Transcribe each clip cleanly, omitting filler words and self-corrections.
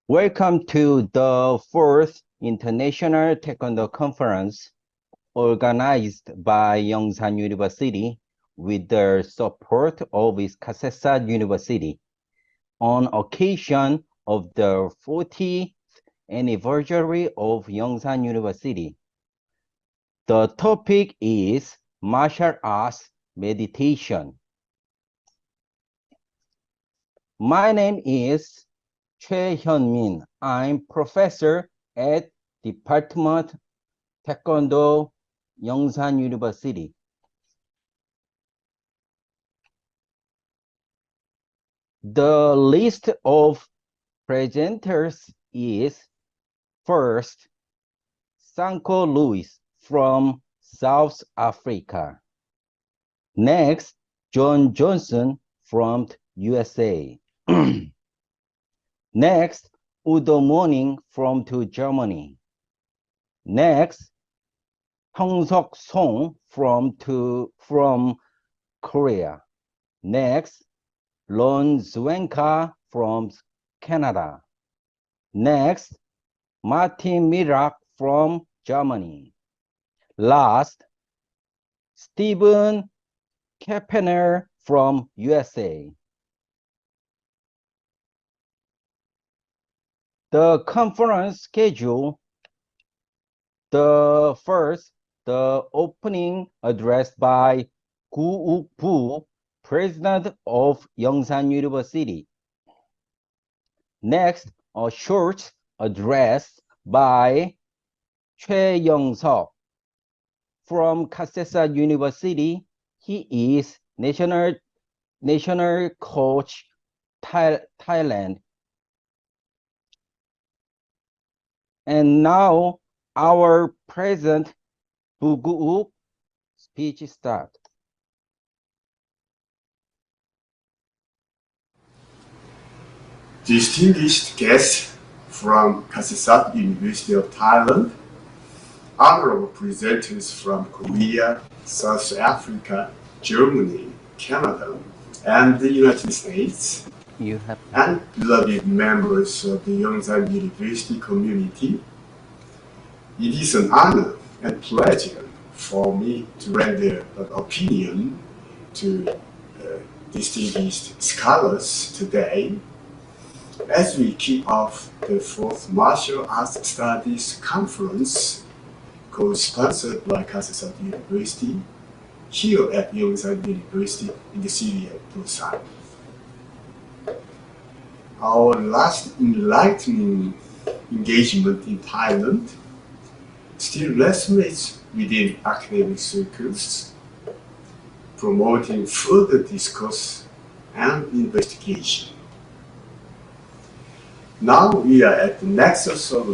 Welcome to the fourth International Taekwondo Conference organized by Youngsan University with the support of its 제4회 University on occasion of the 40th anniversary of Youngsan University. The topic is martial arts meditation. My name is 최현민. I'm professor at Department Taekwondo, Youngsan University. The list of presenters is first, Sanko Lewis from South Africa. Next, John Johnson from USA. Next, Udo Morning from Germany. Next, Hyung-Sok Song from Korea. Next, Lon Zwenka from Canada. Next, Martin Mirak from Germany. Last, Stephen Keppener from USA. The conference schedule. The first, the opening address by Gu Uk-bu, President of Youngsan University. Next, a short address by Choi Young-seok from 제4회 University. He is national coach Thailand. And now our President Bugu speech start. Distinguished guests from 제4회 University of Thailand, honorable presenters from Korea, South Africa, Germany, Canada, and the United States, and beloved members of the Youngsan University community, it is an honor and pleasure for me to render an opinion to distinguished scholars today as we kick off the fourth Martial Arts Studies Conference co-sponsored by 제4회 University here at Youngsan University in the city of Busan. Our last enlightening engagement in Thailand still resonates within academic circles, promoting further discourse and investigation. Now we are at the nexus of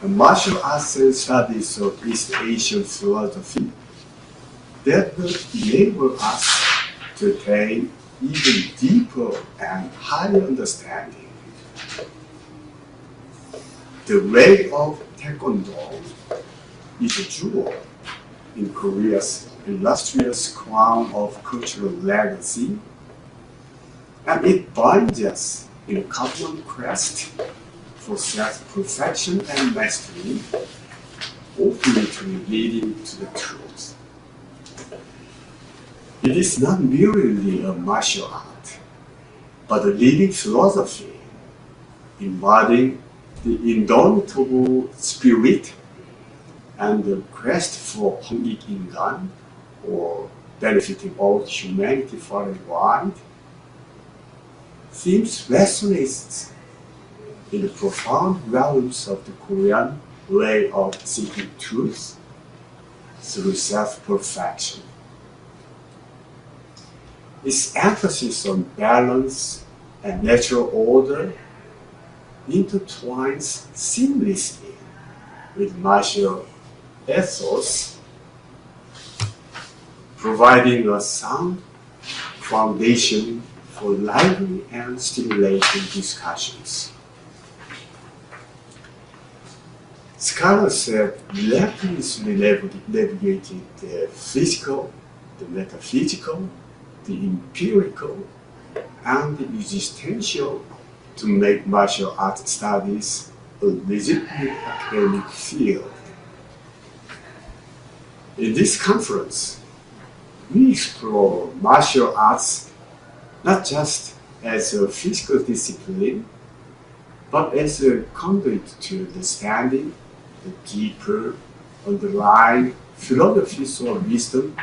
martial arts and studies of East Asian philosophy that will enable us to attain even deeper and higher understanding. The way of Taekwondo is a jewel in Korea's illustrious crown of cultural legacy, and it binds us in a common quest for self-perfection and mastery, ultimately leading to the truth. It is not merely a martial art, but a living philosophy embodying the indomitable spirit and the quest for Hongik Ingan, or benefiting all humanity far and wide. Themes resonates in the profound realms of the Korean way of seeking truth through self-perfection. Its emphasis on balance and natural order intertwines seamlessly with martial ethos, providing a sound foundation for lively and stimulating discussions. Scholars have miraculously navigated the physical the metaphysical, the empirical, and the existential to make martial arts studies a legitimate academic field. In this conference, we explore martial arts not just as a physical discipline, but as a conduit to understanding the deeper underlying philosophies or wisdom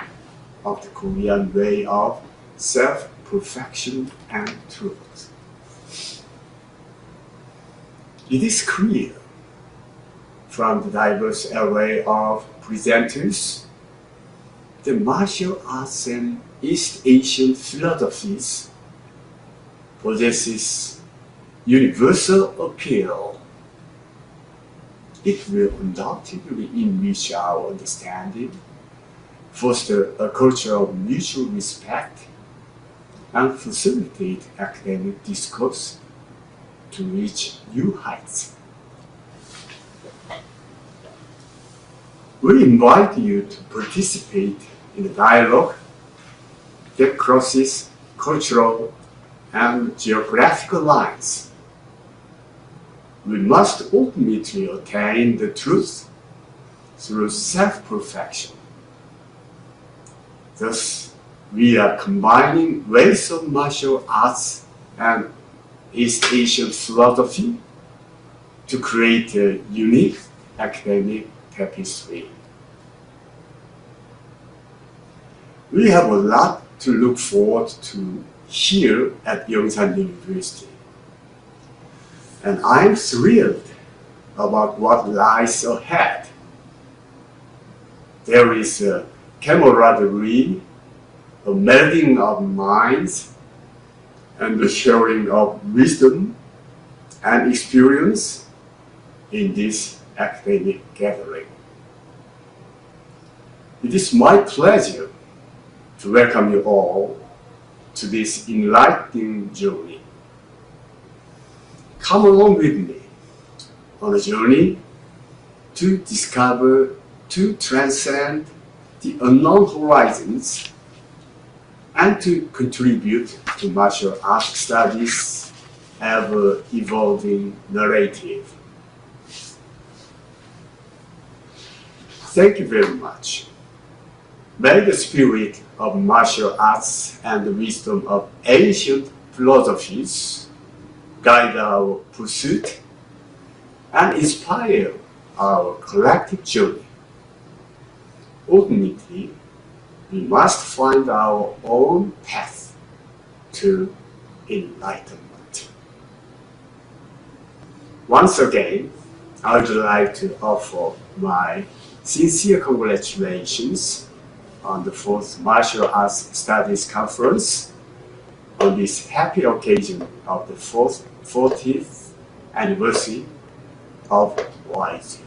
of the Korean way of self-perfection and truth. It is clear from the diverse array of presenters that martial arts and East Asian philosophies possesses universal appeal. It will undoubtedly enrich our understanding, foster a culture of mutual respect, and facilitate academic discourse to reach new heights. We invite you to participate in a dialogue that crosses cultural and geographical lines. We must ultimately attain the truth through self-perfection. Thus, we are combining ways of martial arts and East Asian philosophy to create a unique academic tapestry. We have a lot to look forward to here at Youngsan University. And I'm thrilled about what lies ahead. There is a camaraderie, a melding of minds, and the sharing of wisdom and experience in this academic gathering. It is my pleasure to welcome you all to this enlightening journey. Come along with me on a journey to discover, to transcend the unknown horizons, and to contribute to martial arts studies' ever-evolving narrative. Thank you very much. May the spirit of martial arts and the wisdom of ancient philosophies guide our pursuit and inspire our collective journey. Ultimately, we must find our own path to enlightenment. Once again, I would like to offer my sincere congratulations on the 4th Martial Arts Studies Conference on this happy occasion of the 40th anniversary of YG.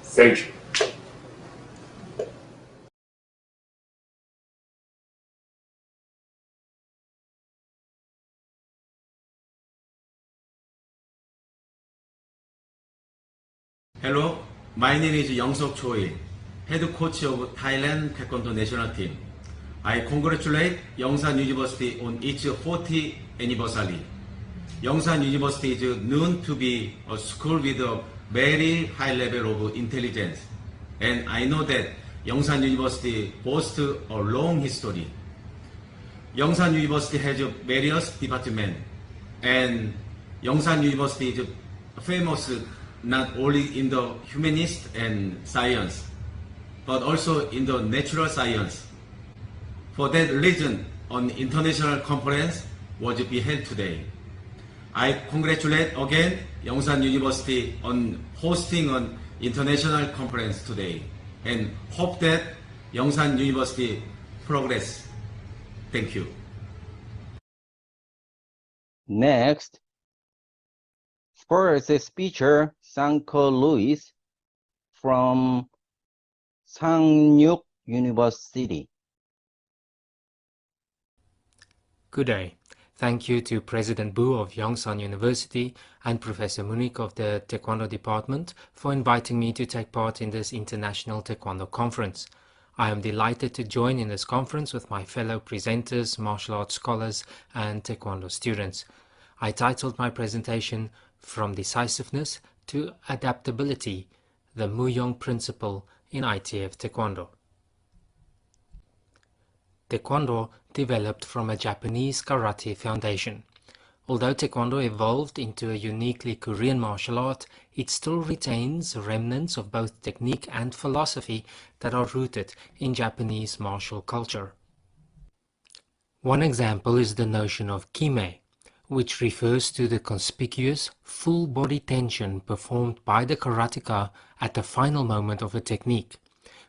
Thank you. Hello, my name is Youngsan Choi, head coach of Thailand Taekwondo national team. I congratulate Youngsan University on its 40th anniversary. Youngsan University is known to be a school with a very high level of intelligence, and I know that Youngsan University boasts a long history. Youngsan University has various departments, and Youngsan University is famous not only in the humanist and science, but also in the natural science. For that reason, an international conference was be held today. I congratulate again Youngsan University on hosting an international conference today, and hope that Youngsan University progress. Thank you. Next, first speaker, Sanko Louis from Sang University. Good day. Thank you to President Bu of Youngsan University and Professor Munich of the Taekwondo Department for inviting me to take part in this International Taekwondo Conference. I am delighted to join in this conference with my fellow presenters, martial arts scholars, and Taekwondo students. I titled my presentation From Decisiveness to Adaptability, the Muyong Principle in ITF Taekwondo. Taekwondo developed from a Japanese karate foundation. Although Taekwondo evolved into a uniquely Korean martial art, it still retains remnants of both technique and philosophy that are rooted in Japanese martial culture. One example is the notion of kime, which refers to the conspicuous, full-body tension performed by the karateka at the final moment of a technique.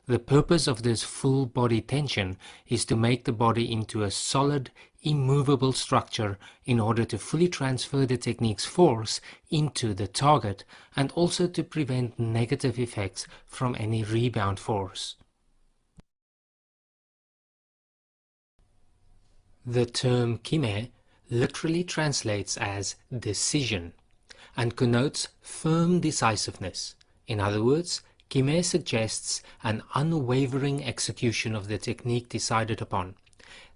The purpose of this full-body tension is to make the body into a solid, immovable structure in order to fully transfer the technique's force into the target and also to prevent negative effects from any rebound force. The term kime literally translates as decision and connotes firm decisiveness. In other words, kime suggests an unwavering execution of the technique decided upon.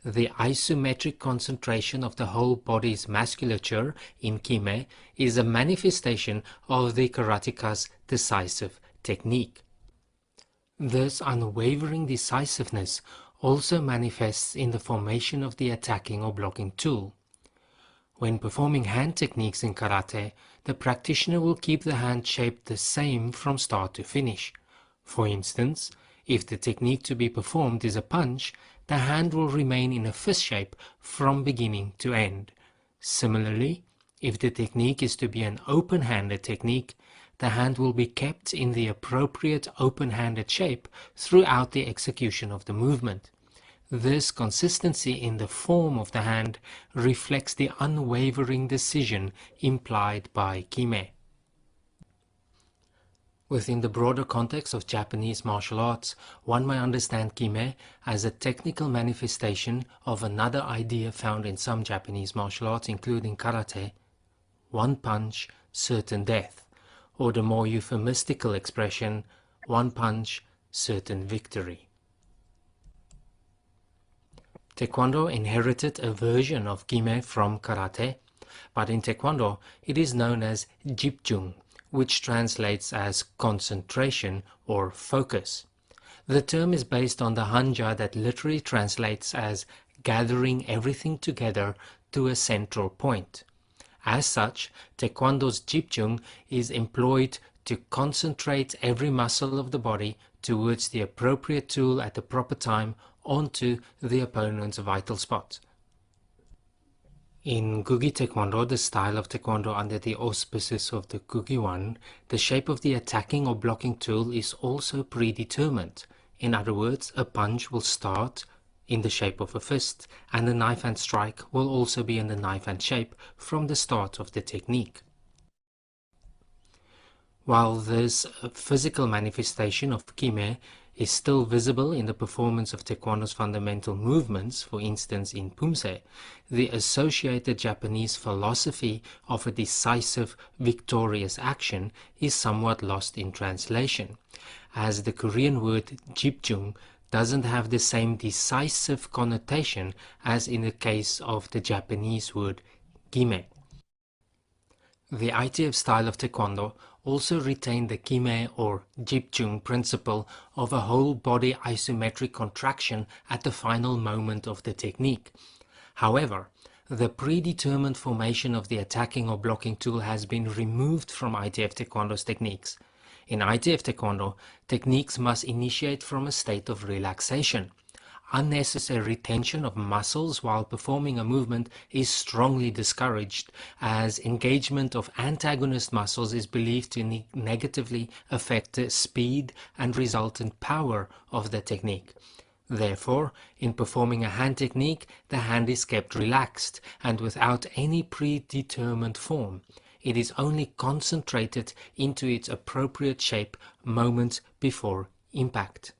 The isometric concentration of the whole body's musculature in kime is a manifestation of the karateka's decisive technique. This unwavering decisiveness also manifests in the formation of the attacking or blocking tool. When performing hand techniques in karate, the practitioner will keep the hand shaped the same from start to finish. For instance, if the technique to be performed is a punch, the hand will remain in a fist shape from beginning to end. Similarly, if the technique is to be an open-handed technique, the hand will be kept in the appropriate open-handed shape throughout the execution of the movement. This consistency in the form of the hand reflects the unwavering decision implied by kime. Within the broader context of Japanese martial arts, one may understand kime as a technical manifestation of another idea found in some Japanese martial arts, including karate: one punch, certain death, or the more euphemistical expression, one punch, certain victory. Taekwondo inherited a version of kime from karate, but in Taekwondo it is known as jipjung, which translates as concentration or focus. The term is based on the hanja that literally translates as gathering everything together to a central point. As such, Taekwondo's jipjung is employed to concentrate every muscle of the body towards the appropriate tool at the proper time onto the opponent's vital spot. In Gugi Taekwondo, the style of Taekwondo under the auspices of the Gugi-wan, the shape of the attacking or blocking tool is also predetermined. In other words, a punch will start in the shape of a fist, and the knife hand strike will also be in the knife hand shape from the start of the technique. While this physical manifestation of kime is still visible in the performance of Taekwondo's fundamental movements, for instance in Pumse, the associated Japanese philosophy of a decisive, victorious action is somewhat lost in translation, as the Korean word jipjung doesn't have the same decisive connotation as in the case of the Japanese word kime. The ITF style of Taekwondo also retained the kime or jipjung principle of a whole body isometric contraction at the final moment of the technique. However, the predetermined formation of the attacking or blocking tool has been removed from ITF Taekwondo's techniques. In ITF Taekwondo, techniques must initiate from a state of relaxation. Unnecessary tension of muscles while performing a movement is strongly discouraged, as engagement of antagonist muscles is believed to negatively affect the speed and resultant power of the technique. Therefore, in performing a hand technique, the hand is kept relaxed and without any predetermined form. It is only concentrated into its appropriate shape moments before impact.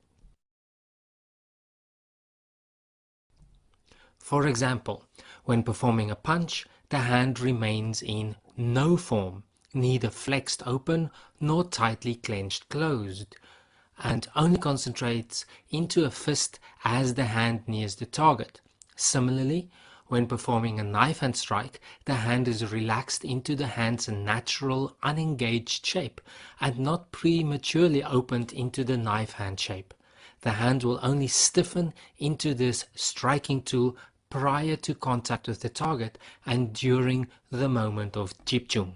For example, when performing a punch, the hand remains in no form, neither flexed open nor tightly clenched closed. and only concentrates into a fist as the hand nears the target. Similarly, when performing a knife hand strike, the hand is relaxed into the hand's natural unengaged shape and not prematurely opened into the knife hand shape. The hand will only stiffen into this striking tool prior to contact with the target and during the moment of 집중.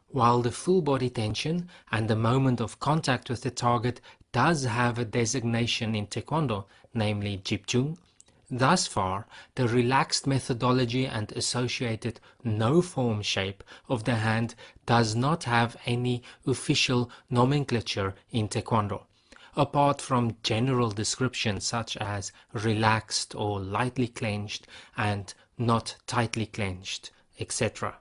While the full body tension and the moment of contact with the target does have a designation in Taekwondo, namely 집중, thus far the relaxed methodology and associated no-form shape of the hand does not have any official nomenclature in Taekwondo, apart from general descriptions such as relaxed or lightly clenched and not tightly clenched, etc.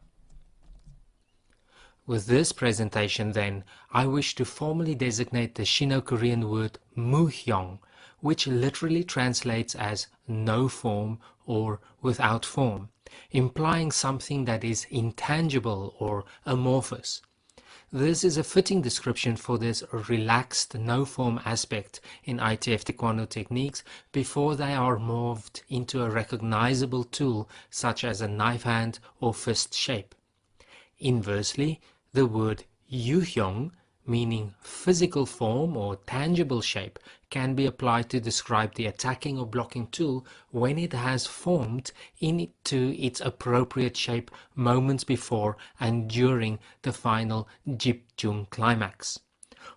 With this presentation then, I wish to formally designate the Sino-Korean word muhyong, which literally translates as no form or without form, implying something that is intangible or amorphous. This is a fitting description for this relaxed no-form aspect in ITF Taekwondo techniques before they are morphed into a recognizable tool such as a knife hand or fist shape. Inversely, the word yuhyong, meaning physical form or tangible shape, can be applied to describe the attacking or blocking tool when it has formed into its appropriate shape moments before and during the final 집중 climax.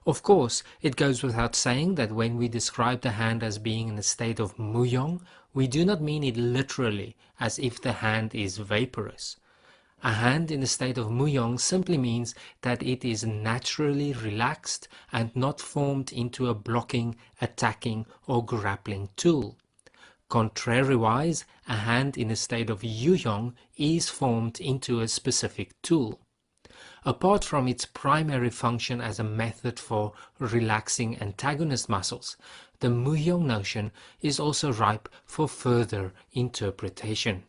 Of course, it goes without saying that when we describe the hand as being in a state of muhyong, we do not mean it literally, as if the hand is vaporous. A hand in a state of muhyong simply means that it is naturally relaxed and not formed into a blocking, attacking or grappling tool. Contrariwise, a hand in a state of yuhyong is formed into a specific tool. Apart from its primary function as a method for relaxing antagonist muscles, the muhyong notion is also ripe for further interpretation.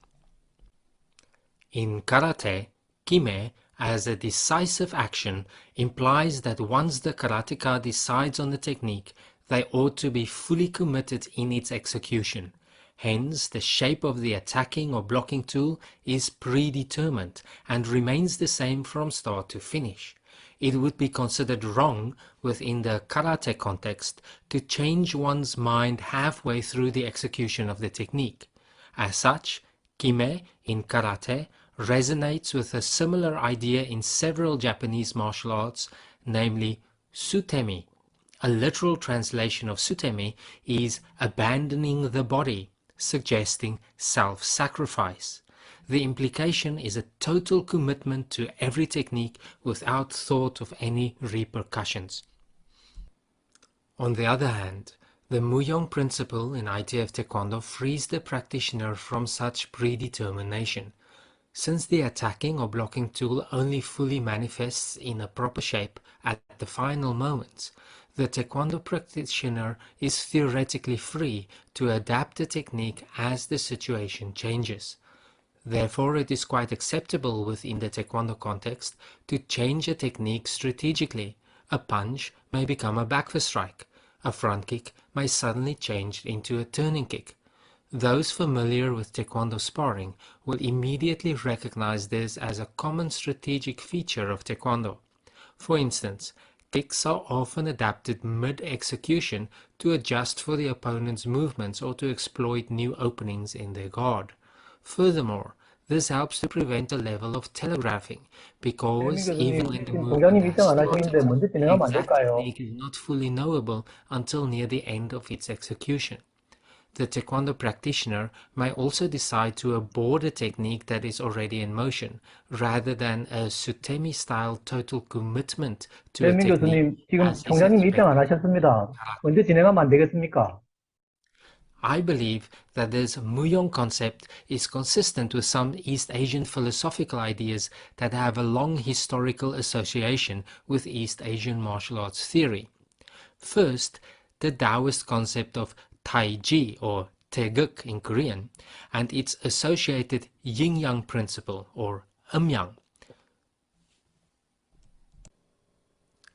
In karate, kime as a decisive action implies that once the karateka decides on the technique, they ought to be fully committed in its execution. Hence, the shape of the attacking or blocking tool is predetermined and remains the same from start to finish. It would be considered wrong within the karate context to change one's mind halfway through the execution of the technique. As such, kime in karate resonates with a similar idea in several Japanese martial arts, namely sutemi. A literal translation of sutemi is abandoning the body, suggesting self-sacrifice. The implication is a total commitment to every technique without thought of any repercussions. On the other hand, the Muyong principle in ITF Taekwondo frees the practitioner from such predetermination. Since the attacking or blocking tool only fully manifests in a proper shape at the final moments, the Taekwondo practitioner is theoretically free to adapt the technique as the situation changes. Therefore, it is quite acceptable within the Taekwondo context to change a technique strategically. A punch may become a back fist strike. A front kick may suddenly change into a turning kick. Those familiar with Taekwondo sparring will immediately recognize this as a common strategic feature of Taekwondo. For instance, kicks are often adapted mid-execution to adjust for the opponent's movements or to exploit new openings in their guard. Furthermore, this helps to prevent a level of telegraphing, because even when the movement has started, the exact technique is not fully knowable until near the end of its execution. The Taekwondo practitioner may also decide to abort a technique that is already in motion, rather than a sutemi-style total commitment to a technique. 지금 총장님 입장 안 하셨습니다. 언제 진행하면 안 되겠습니까? I believe that this Muyong concept is consistent with some East Asian philosophical ideas that have a long historical association with East Asian martial arts theory. First, the Taoist concept of Taiji, or Taeguk in Korean, and its associated yin-yang principle, or Eumyang.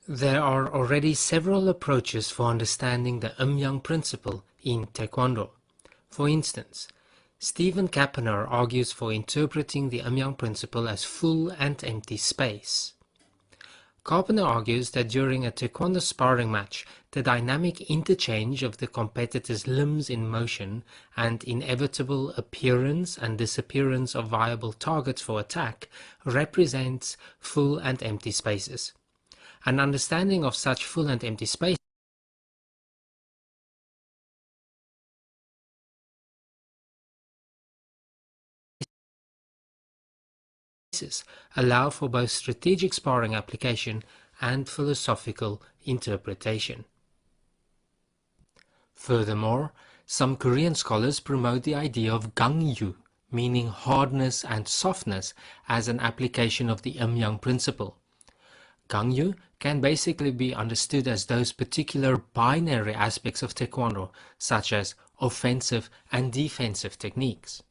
There are already several approaches for understanding the Yang principle in Taekwondo. For instance, Stephen Kappener argues for interpreting the Yang principle as full and empty space. Kappener argues that during a Taekwondo sparring match, the dynamic interchange of the competitor's limbs in motion and inevitable appearance and disappearance of viable targets for attack represents full and empty spaces. An understanding of such full and empty spaces allow for both strategic sparring application and philosophical interpretation. Furthermore, some Korean scholars promote the idea of Gangyu, meaning hardness and softness, as an application of the Yang principle. Gangyu can basically be understood as those particular binary aspects of Taekwondo, such as offensive and defensive techniques.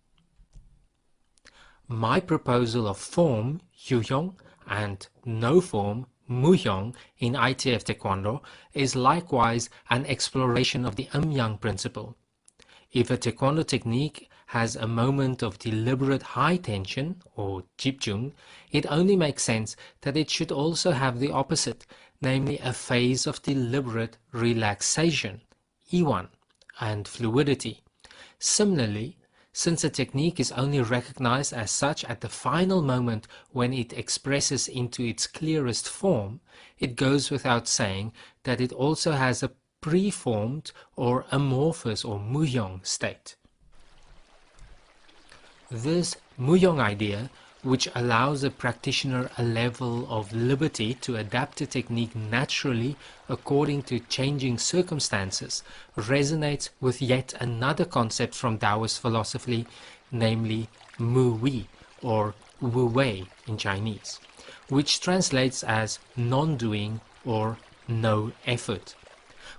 My proposal of form, Yuhyong, and no form, Muhyong, in ITF Taekwondo is likewise an exploration of the Yang principle. If a Taekwondo technique has a moment of deliberate high tension, or 집중, it only makes sense that it should also have the opposite, namely a phase of deliberate relaxation, Iwan, and fluidity. Similarly, since a technique is only recognized as such at the final moment when it expresses into its clearest form, it goes without saying that it also has a preformed or amorphous or Muhyong state. This Muhyong idea, which allows a practitioner a level of liberty to adapt a technique naturally according to changing circumstances, resonates with yet another concept from Taoist philosophy, namely Mu Wei, or Wu Wei in Chinese, which translates as non-doing or no effort.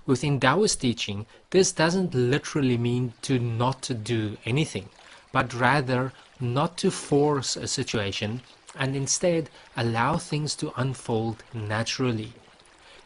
Within Taoist teaching, this doesn't literally mean to not do anything, but rather not to force a situation and instead allow things to unfold naturally.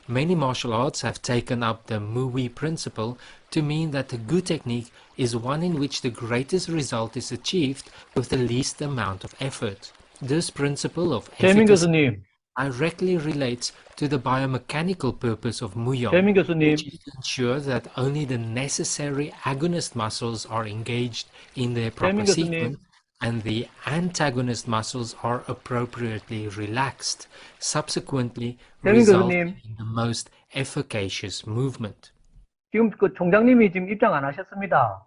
Many martial arts have taken up the Mu Wei principle to mean that a good technique is one in which the greatest result is achieved with the least amount of effort. This principle of 최민 efficacy 교수님, directly relates to the biomechanical purpose of Muhyong, 최민 교수님, which is to ensure that only the necessary agonist muscles are engaged in their proper 최민 교수님, sequence and the antagonist muscles are appropriately relaxed, subsequently 최민 resulting 교수님, in the most efficacious movement. 지금 그 총장님이 지금 입장 안 하셨습니다.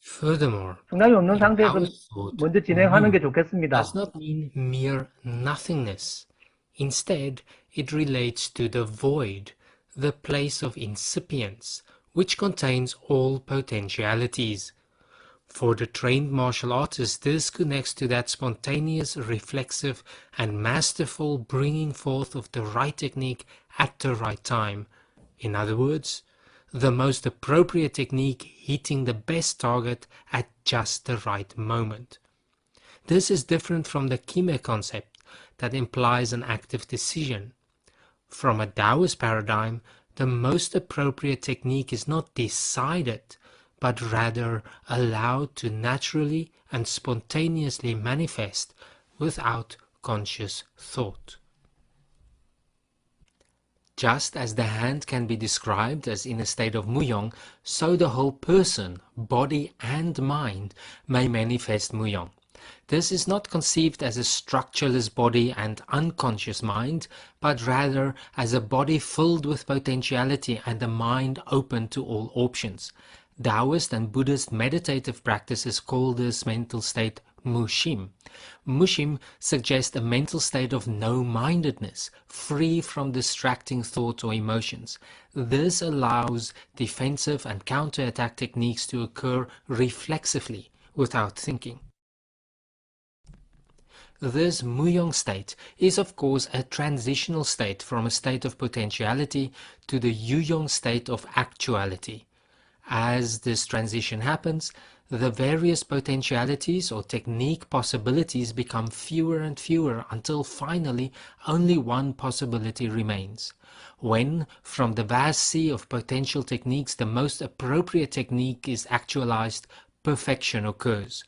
Furthermore, 총장이 없는 in 상태에서 Taoist thought, 먼저 진행하는 게 Mu 좋겠습니다. does not mean mere nothingness. Instead, it relates to the void, the place of incipience, which contains all potentialities. For the trained martial artist, this connects to that spontaneous, reflexive, and masterful bringing forth of the right technique at the right time. In other words, the most appropriate technique hitting the best target at just the right moment. This is different from the Kime concept that implies an active decision. From a Taoist paradigm, the most appropriate technique is not decided, but rather allowed to naturally and spontaneously manifest without conscious thought. Just as the hand can be described as in a state of Muhyong, so the whole person, body and mind may manifest Muhyong. This is not conceived as a structureless body and unconscious mind, but rather as a body filled with potentiality and a mind open to all options. Taoist and Buddhist meditative practices call this mental state Mushim. Mushim suggests a mental state of no-mindedness, free from distracting thoughts or emotions. This allows defensive and counterattack techniques to occur reflexively, without thinking. This Muhyong state is of course a transitional state from a state of potentiality to the Yuhyong state of actuality. As this transition happens, the various potentialities or technique possibilities become fewer and fewer until finally only one possibility remains. When, from the vast sea of potential techniques, the most appropriate technique is actualized, perfection occurs.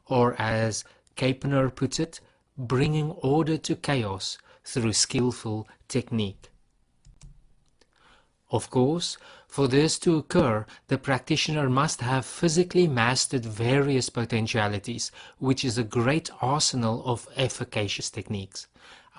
Or as Kapner puts it, bringing order to chaos through skillful technique. Of course, for this to occur, the practitioner must have physically mastered various potentialities, which is a great arsenal of efficacious techniques.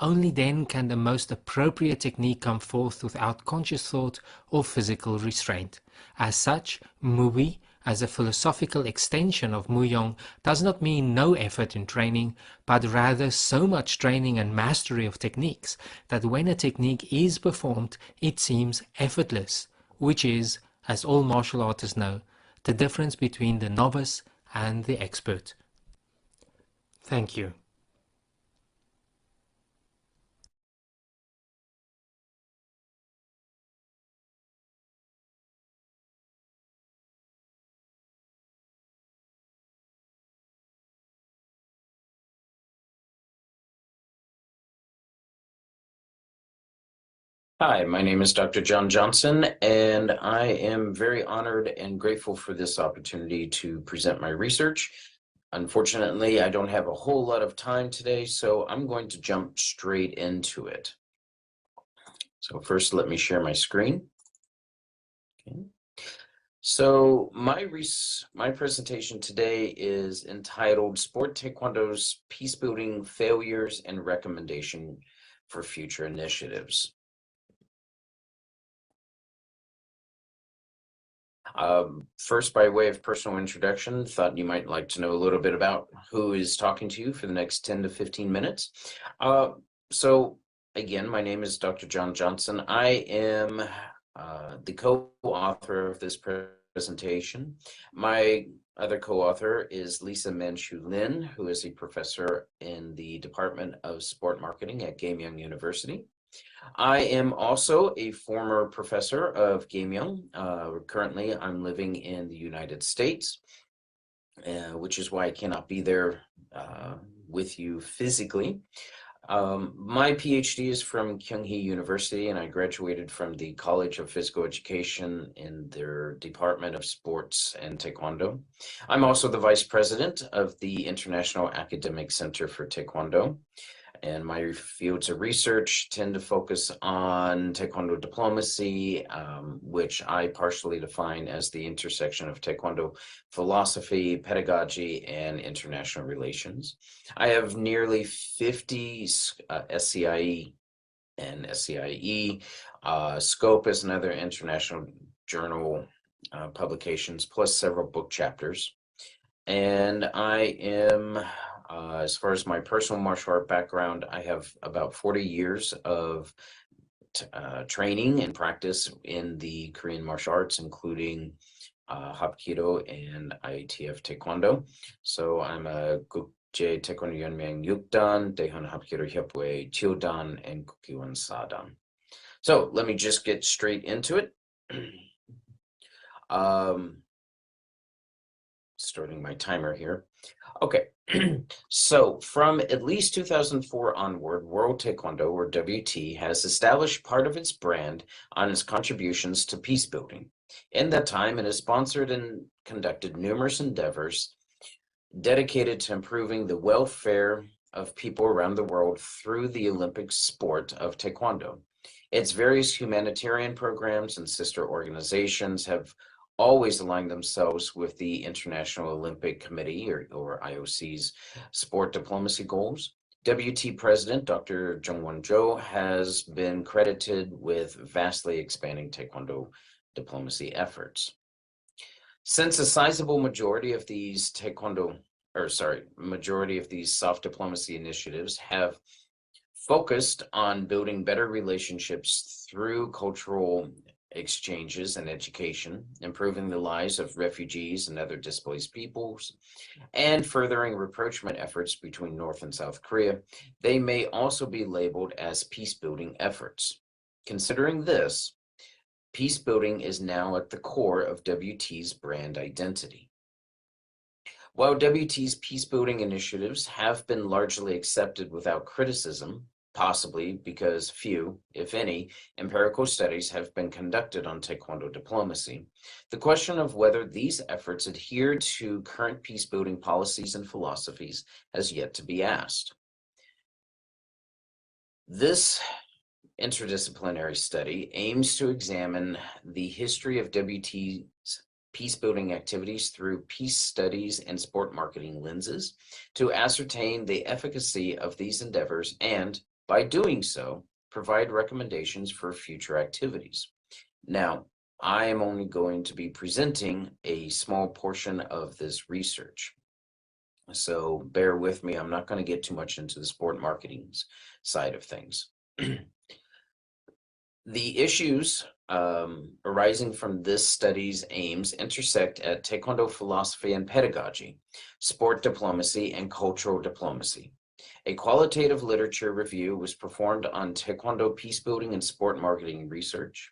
Only then can the most appropriate technique come forth without conscious thought or physical restraint. As such, Mui, as a philosophical extension of Muyong, does not mean no effort in training, but rather so much training and mastery of techniques that when a technique is performed, it seems effortless, which is, as all martial artists know, the difference between the novice and the expert. Thank you. Hi, my name is Dr. John Johnson, and I am very honored and grateful for this opportunity to present my research. Unfortunately, I don't have a whole lot of time today, so I'm going to jump straight into it. So first, let me share my screen. Okay. So my presentation today is entitled Sport Taekwondo's Peacebuilding Failures and Recommendation for Future Initiatives. First, by way of personal introduction, thought you might like to know a little bit about who is talking to you for the next 10 to 15 minutes. So again, my name is Dr. John Johnson. I am the co-author of this presentation. My other co-author is Lisa Manchu Lin, who is a professor in the Department of Sport Marketing at Youngsan University. I am also a former professor of Gamyeong. Currently, I'm living in the United States, which is why I cannot be there with you physically. My PhD is from Kyunghee University, and I graduated from the College of Physical Education in their Department of Sports and Taekwondo. I'm also the vice president of the International Academic Center for Taekwondo. And my fields of research tend to focus on Taekwondo diplomacy, which I partially define as the intersection of Taekwondo philosophy, pedagogy, and international relations. I have nearly 50 SCIE and SCIE, Scopus and other international journal publications, plus several book chapters. And I am, as far as my personal martial art background, I have about 40 years of training and practice in the Korean martial arts, including Hapkido and IATF Taekwondo. So I'm a 국제 태권도 연맹 6단, 대한 합기도 협회 7단, and 국기원 4단. So let me just get straight into it. Starting my timer here. Okay, so from at least 2004 onward, World Taekwondo, or WT, has established part of its brand on its contributions to peace building. In that time, it has sponsored and conducted numerous endeavors dedicated to improving the welfare of people around the world through the Olympic sport of Taekwondo. Its various humanitarian programs and sister organizations have always aligned themselves with the International Olympic Committee, or IOC's sport diplomacy goals. WT President Dr. Jungwon Jo has been credited with vastly expanding Taekwondo diplomacy efforts. Since a sizable majority of these soft diplomacy initiatives have focused on building better relationships through cultural exchanges and education, improving the lives of refugees and other displaced peoples, and furthering rapprochement efforts between North and South Korea, they may also be labeled as peace-building efforts. Considering this, peace building is now at the core of WT's brand identity. While WT's peace-building initiatives have been largely accepted without criticism, possibly because few, if any, empirical studies have been conducted on Taekwondo diplomacy, the question of whether these efforts adhere to current peace-building policies and philosophies has yet to be asked. This interdisciplinary study aims to examine the history of WT's peace-building activities through peace studies and sport marketing lenses to ascertain the efficacy of these endeavors and, by doing so, provide recommendations for future activities. Now, I am only going to be presenting a small portion of this research, so bear with me. I'm not going to get too much into the sport marketing side of things. The issues arising from this study's aims intersect at Taekwondo philosophy and pedagogy, sport diplomacy, and cultural diplomacy. A qualitative literature review was performed on Taekwondo peacebuilding and sport marketing research.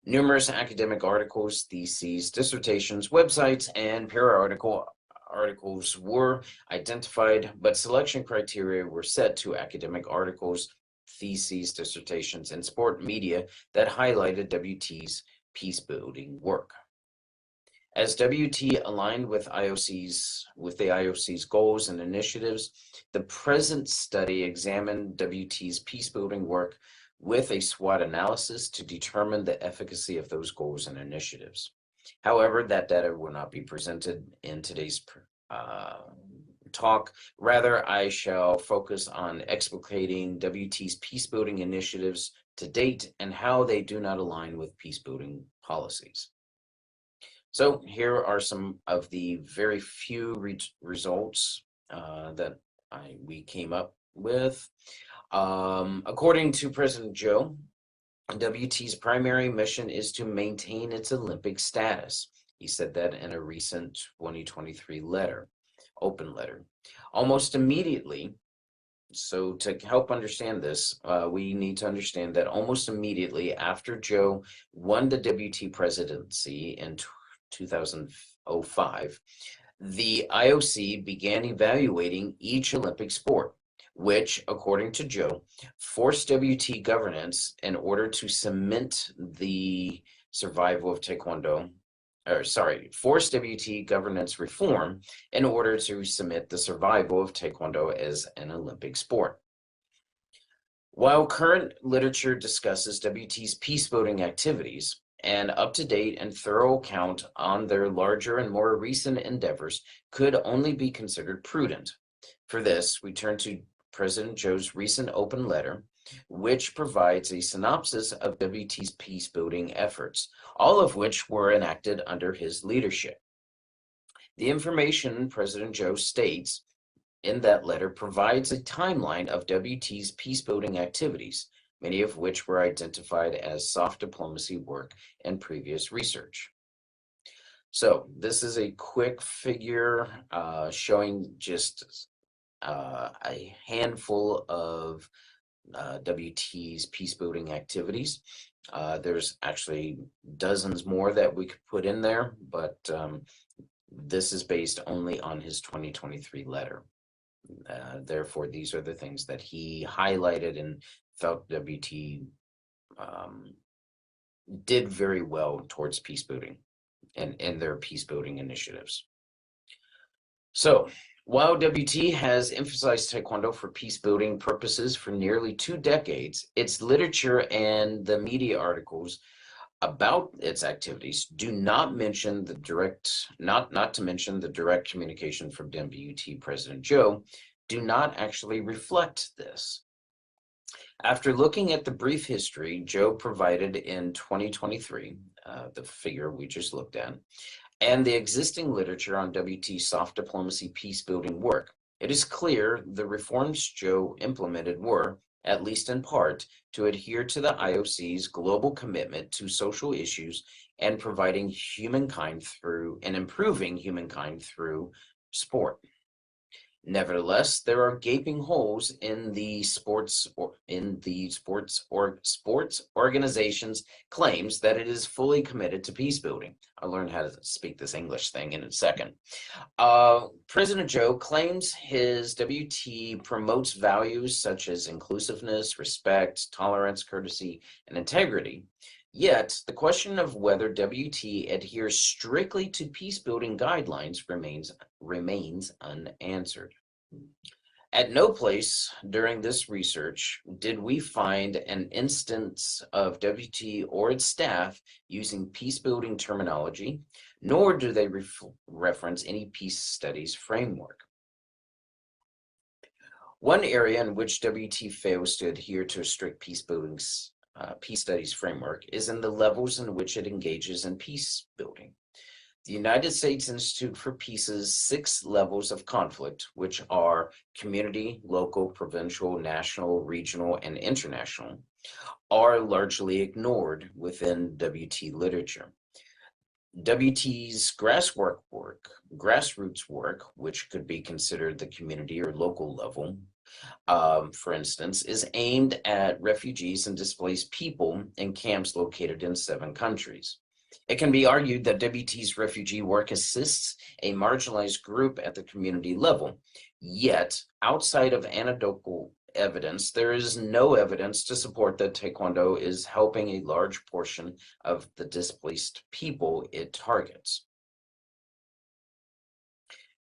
Numerous academic articles, theses, dissertations, websites, and periodical articles were identified, but selection criteria were set to academic articles, theses, dissertations, and sport media that highlighted WT's peace-building work. As WT aligned with the IOC's goals and initiatives, the present study examined WT's peace-building work with a SWOT analysis to determine the efficacy of those goals and initiatives. However, that data will not be presented in today's talk. Rather, I shall focus on explicating WT's peace-building initiatives to date and how they do not align with peace-building policies. So here are some of the very few results that we came up with. According to President Joe, WT's primary mission is to maintain its Olympic status. He said that in a recent 2023 letter, open letter. Almost immediately, so to help understand this, we need to understand that almost immediately after Joe won the WT presidency in 2005, the IOC began evaluating each Olympic sport, which, according to Joe, forced WT governance in order to cement the survival of Taekwondo, forced WT governance reform in order to cement the survival of Taekwondo as an Olympic sport. While current literature discusses WT's peace-building activities, an up-to-date and thorough account on their larger and more recent endeavors could only be considered prudent. For this, we turn to President Joe's recent open letter, which provides a synopsis of WT's peace-building efforts, all of which were enacted under his leadership. The information President Joe states in that letter provides a timeline of WT's peace-building activities, many of which were identified as soft diplomacy work and previous research. So this is a quick figure showing just a handful of WT's peace-building activities. There's actually dozens more that we could put in there, but this is based only on his 2023 letter. Therefore, these are the things that he highlighted and felt WT did very well towards peace-building and in their peace-building initiatives. So, while WT has emphasized Taekwondo for peace-building purposes for nearly 2 decades, its literature and the media articles about its activities do not mention the direct, not to mention the direct communication from WT President Joe, do not actually reflect this. After looking at the brief history Joe provided in 2023, the figure we just looked at, and the existing literature on WT soft diplomacy peace-building work, it is clear the reforms Joe implemented were, at least in part, to adhere to the IOC's global commitment to social issues and providing humankind through and improving humankind through sport. Nevertheless, there are gaping holes in the sports organization's claims that it is fully committed to peace building. I'll learn how to speak this English thing in a second. President Joe claims his WT promotes values such as inclusiveness, respect, tolerance, courtesy, and integrity. Yet, the question of whether WT adheres strictly to peace-building guidelines remains unanswered. At no place during this research did we find an instance of WT or its staff using peace-building terminology, nor do they reference any peace studies framework. One area in which WT fails to adhere to a strict peace studies framework is in the levels in which it engages in peace building. The United States Institute for Peace's 6 levels of conflict, which are community, local, provincial, national, regional, and international, are largely ignored within WT literature. WT's grassroots work, which could be considered the community or local level, for instance, is aimed at refugees and displaced people in camps located in 7 countries. It can be argued that WT's refugee work assists a marginalized group at the community level, yet outside of anecdotal evidence, there is no evidence to support that Taekwondo is helping a large portion of the displaced people it targets.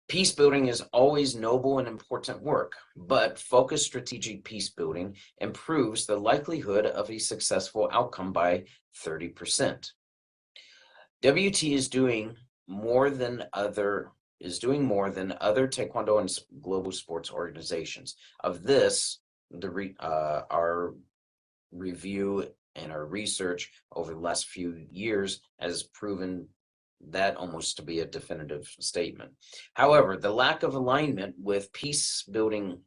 Peace building is always noble and important work, but focused strategic peace building improves the likelihood of a successful outcome by 30%. WT is doing more than other Taekwondo and global sports organizations. Of this, our review and our research over the last few years has proven that almost to be a definitive statement. However, the lack of alignment with a peace building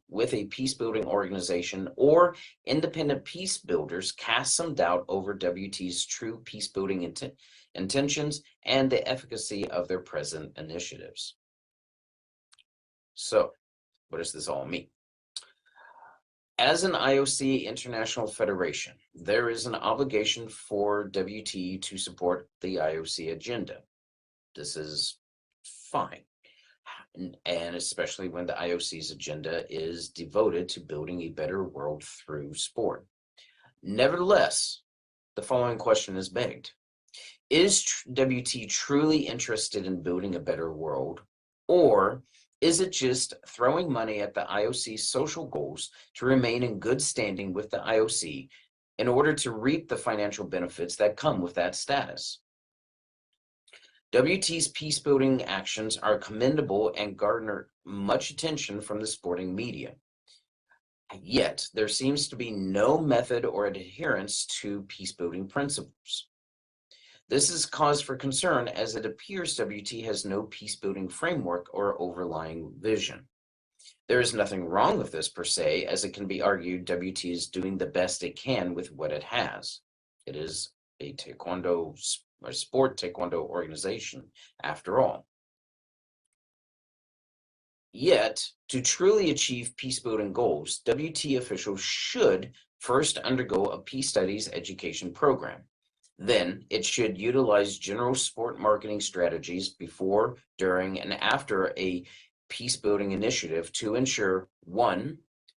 organization or independent peace builders casts some doubt over WT's true peace building intentions and the efficacy of their present initiatives. So, what does this all mean? As an IOC International Federation, there is an obligation for WT to support the IOC agenda. This is fine, and especially when the IOC's agenda is devoted to building a better world through sport. Nevertheless, the following question is begged. Is WT truly interested in building a better world, or is it just throwing money at the IOC's social goals to remain in good standing with the IOC in order to reap the financial benefits that come with that status? WT's peace-building actions are commendable and garner much attention from the sporting media. Yet, there seems to be no method or adherence to peace-building principles. This is cause for concern as it appears WT has no peace-building framework or overlying vision. There is nothing wrong with this per se, as it can be argued WT is doing the best it can with what it has. It is a sport Taekwondo organization, after all. Yet, to truly achieve peace-building goals, WT officials should first undergo a peace studies education program. Then, it should utilize general sport marketing strategies before, during, and after a peace-building initiative to ensure, 1,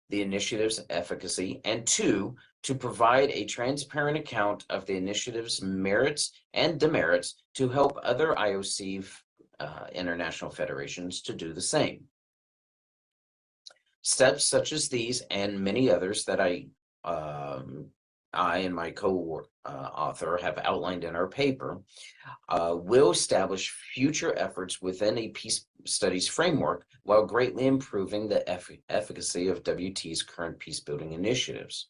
the initiative's efficacy, and 2, to provide a transparent account of the initiative's merits and demerits to help other IOC international federations to do the same. Steps such as these and many others that I and my co-author have outlined in our paper will establish future efforts within a peace studies framework while greatly improving the efficacy of WT's current peace-building initiatives.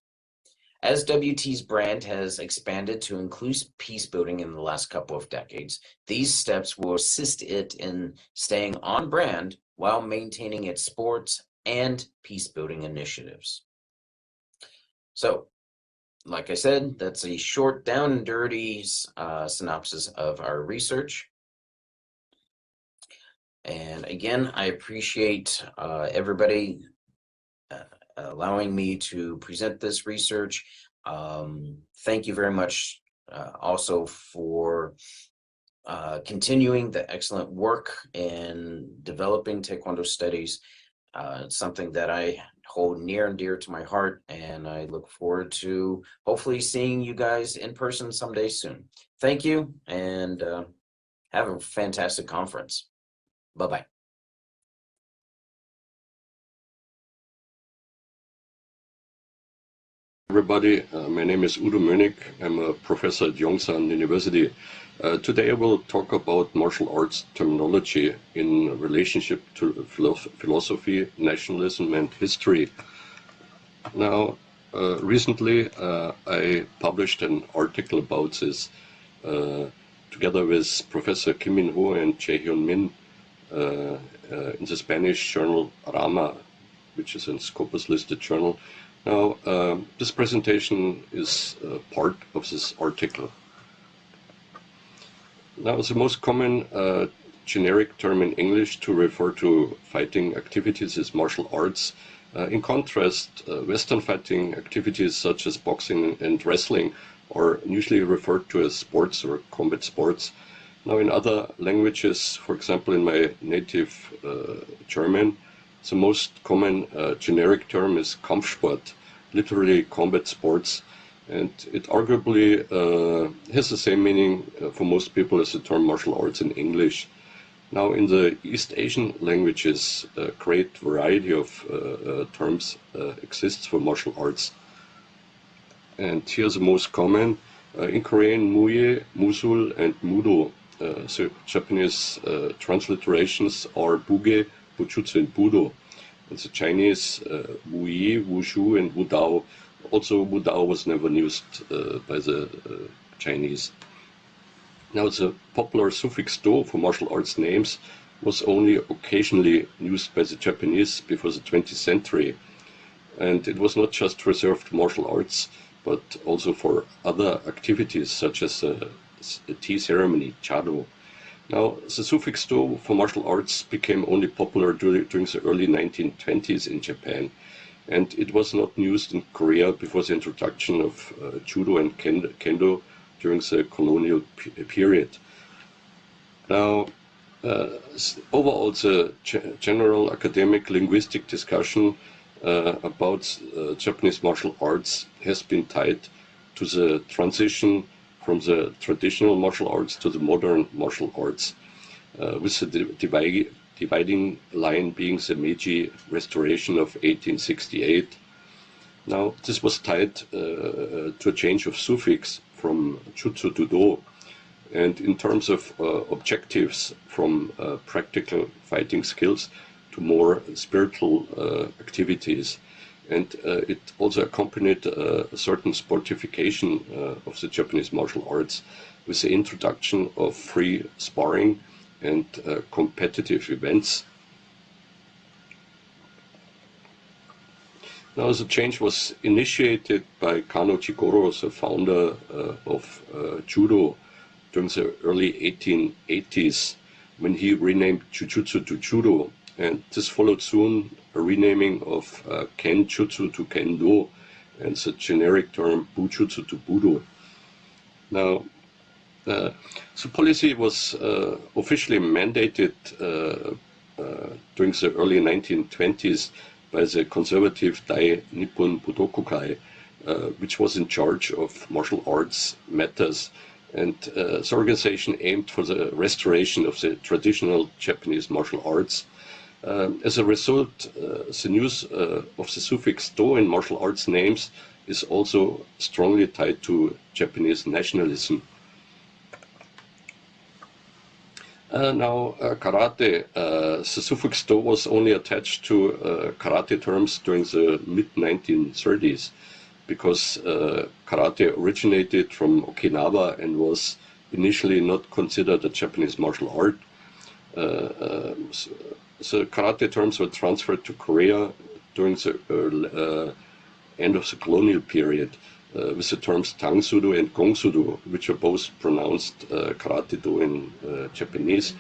As WT's brand has expanded to include peace building in the last couple of decades, these steps will assist it in staying on brand while maintaining its sports and peace building initiatives. So, like I said, that's a short, down and dirty synopsis of our research. And again, I appreciate everybody allowing me to present this research. Thank you very much also for continuing the excellent work in developing Taekwondo studies. It's something that I hold near and dear to my heart, and I look forward to hopefully seeing you guys in person someday soon. Thank you, and have a fantastic conference. Bye-bye. Everybody, my name is Udo Mönig. I'm a professor at Youngsan University. Today I will talk about martial arts terminology in relationship to philosophy, nationalism, and history. Now, recently I published an article about this together with Professor Kim Min-ho and Jae-hyun Min in the Spanish journal Rama, which is a Scopus-listed journal. Now, this presentation is part of this article. Now, the most common generic term in English to refer to fighting activities is martial arts. In contrast, Western fighting activities such as boxing and wrestling are usually referred to as sports or combat sports. Now, in other languages, for example, in my native German, the most common generic term is Kampfsport, literally combat sports, and it arguably has the same meaning for most people as the term martial arts in English. Now, in the East Asian languages, a great variety of terms exists for martial arts. And here's the most common. In Korean, muye, musul, and mudo. So Japanese transliterations are buge, bujutsu, and budo. And the Chinese, wuyi, wushu, and wudao. Also, wudao was never used by the Chinese. Now, the popular suffix do for martial arts names was only occasionally used by the Japanese before the 20th century. And it was not just reserved for martial arts, but also for other activities such as a tea ceremony, chado. Now, the suffix do for martial arts became only popular during the early 1920s in Japan, and it was not used in Korea before the introduction of judo and kendo during the colonial period. Now, overall, the general academic linguistic discussion about Japanese martial arts has been tied to the transition from the traditional martial arts to the modern martial arts, with the dividing line being the Meiji Restoration of 1868. Now, this was tied to a change of suffix from jutsu to do, and in terms of objectives, from practical fighting skills to more spiritual activities. And it also accompanied a certain sportification of the Japanese martial arts with the introduction of free sparring and competitive events. Now, the change was initiated by Kano Jigoro, the founder of judo, during the early 1880s, when he renamed Jujutsu to Judo, and this followed soon a renaming of Kenjutsu to Kendo, and the generic term Bujutsu to Budo. Now, the policy was officially mandated during the early 1920s by the conservative Dai Nippon Budokukai, which was in charge of martial arts matters. And the organization aimed for the restoration of the traditional Japanese martial arts. As a result, the use of the suffix do in martial arts names is also strongly tied to Japanese nationalism. Now, karate, the suffix do was only attached to karate terms during the mid-1930s, because karate originated from Okinawa and was initially not considered a Japanese martial art. The karate terms were transferred to Korea during the end of the colonial period with the terms Tangsudo and Gongsudo, which are both pronounced karate-do in Japanese.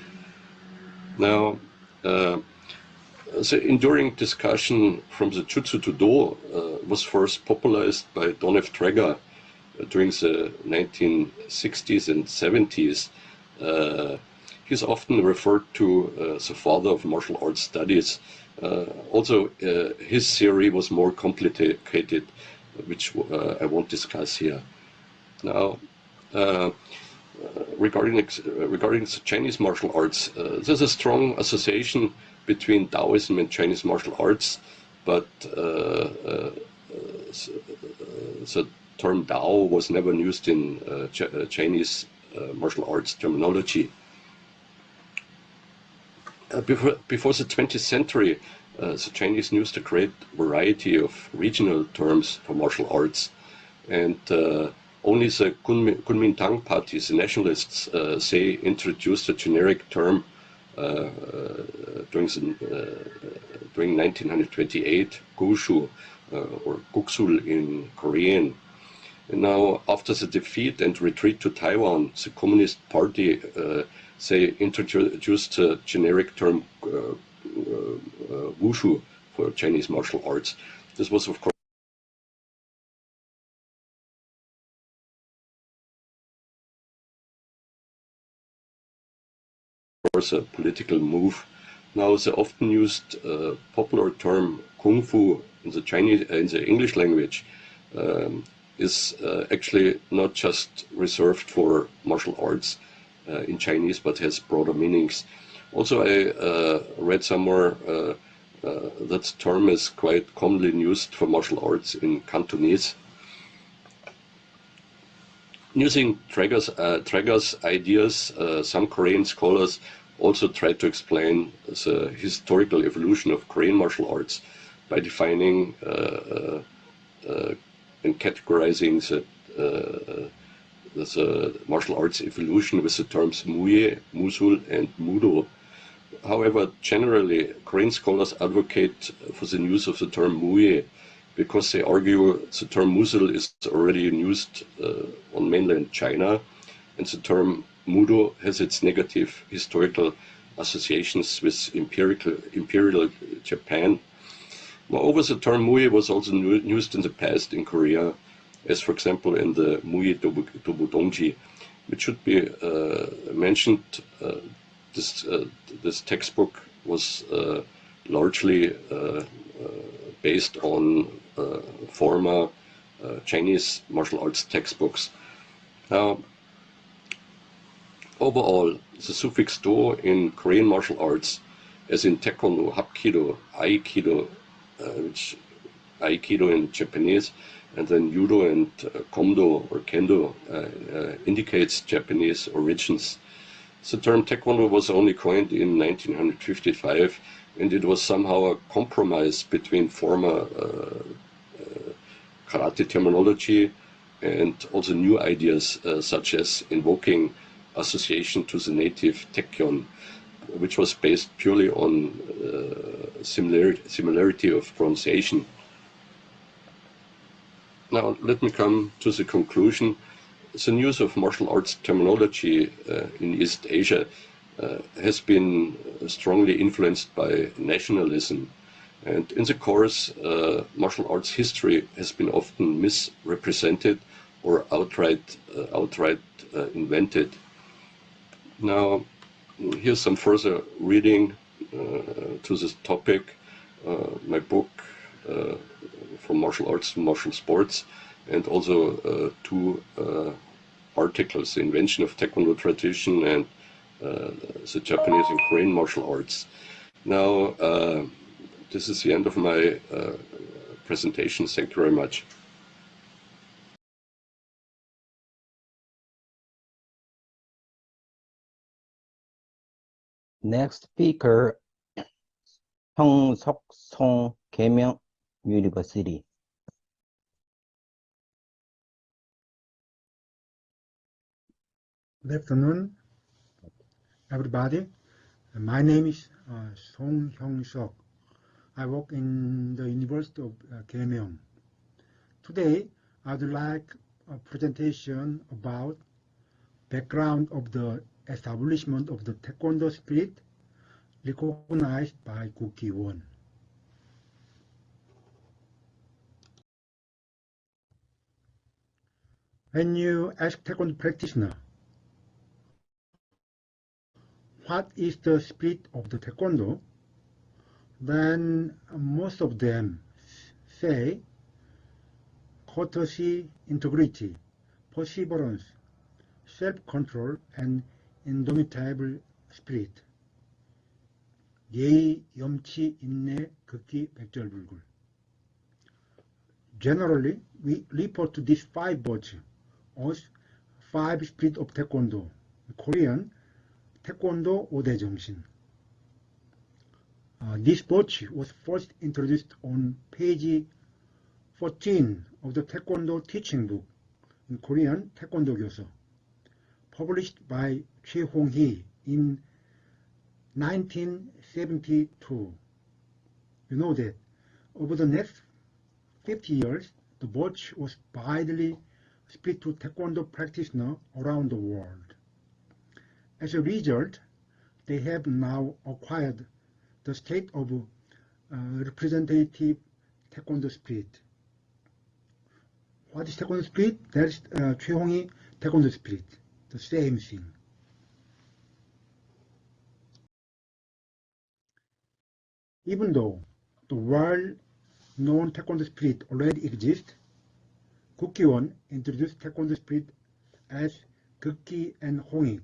Now, The enduring discussion from the Jutsu to Do was first popularized by Don F. Traeger during the 1960s and 70s. He's often referred to the father of martial arts studies. Also, his theory was more complicated, which I won't discuss here. Now, regarding the Chinese martial arts, there's a strong association between Taoism and Chinese martial arts, but the term Tao was never used in Chinese martial arts terminology. Before the 20th century, the Chinese used a great variety of regional terms for martial arts, and only the Kunmintang party, the nationalists, say introduced a generic term during 1928, Gushu, or Guksul in Korean. And now, after the defeat and retreat to Taiwan, the Communist Party they introduced a generic term Wushu for Chinese martial arts. This was, of course, a political move. Now, the often used popular term Kung Fu in the English language is actually not just reserved for martial arts in Chinese, but has broader meanings. Also, I read somewhere that the term is quite commonly used for martial arts in Cantonese. Using Traeger's ideas, some Korean scholars also tried to explain the historical evolution of Korean martial arts by defining and categorizing the martial arts evolution with the terms Muye, Musul, and Mudo. However, generally, Korean scholars advocate for the use of the term Muye because they argue the term Musul is already used on mainland China, and the term Mudo has its negative historical associations with imperial Japan. Moreover, the term Muye was also used in the past in Korea, as for example in the Muye Dobudongji, which should be mentioned. This textbook was largely based on former Chinese martial arts textbooks. Now, overall, the suffix Do in Korean martial arts, as in Taekwondo, Hapkido, Aikido, which Aikido in Japanese, and then Judo and Komdo or Kendo indicates Japanese origins. The term Taekwondo was only coined in 1955, and it was somehow a compromise between former karate terminology and also new ideas such as invoking association to the native Taekyon, which was based purely on similarity of pronunciation. Now, let me come to the conclusion. The use of martial arts terminology in East Asia has been strongly influenced by nationalism. And in the course, martial arts history has been often misrepresented or outright invented. Now, here's some further reading to this topic. My book, From Martial Arts to Martial Sports, and also two articles, The Invention of Taekwondo Tradition and the Japanese and Korean martial arts. Now, this is the end of my presentation. Thank you very much. Next speaker, Youngsan University. Good afternoon, everybody. My name is Song Hyung-sok. I work in the University of Kaemyeong. Today, I would like a presentation about background of the establishment of the Taekwondo spirit recognized by 국기원. When you ask Taekwondo practitioner, what is the spirit of the Taekwondo, then most of them say courtesy, integrity, perseverance, self-control, and indomitable spirit. 예의, 염치, 인내, 극기, 백절불굴. Generally, we refer to these 5 virtues as 5 spirit of Taekwondo. Korean, Taekwondo 5대 정신. This virtue was first introduced on page 14 of the Taekwondo teaching book, in Korean, Taekwondo 교서, published by 최홍희 in 1972. You know that over the next 50 years, the virtue was widely spread to Taekwondo practitioners around the world. As a result, they have now acquired the state of representative Taekwondo spirit. What is Taekwondo spirit? That is 최홍희 Taekwondo spirit, the same thing. Even though the world-known Taekwondo spirit already exists, 국기원 introduced Taekwondo spirit as 극기 and 홍익.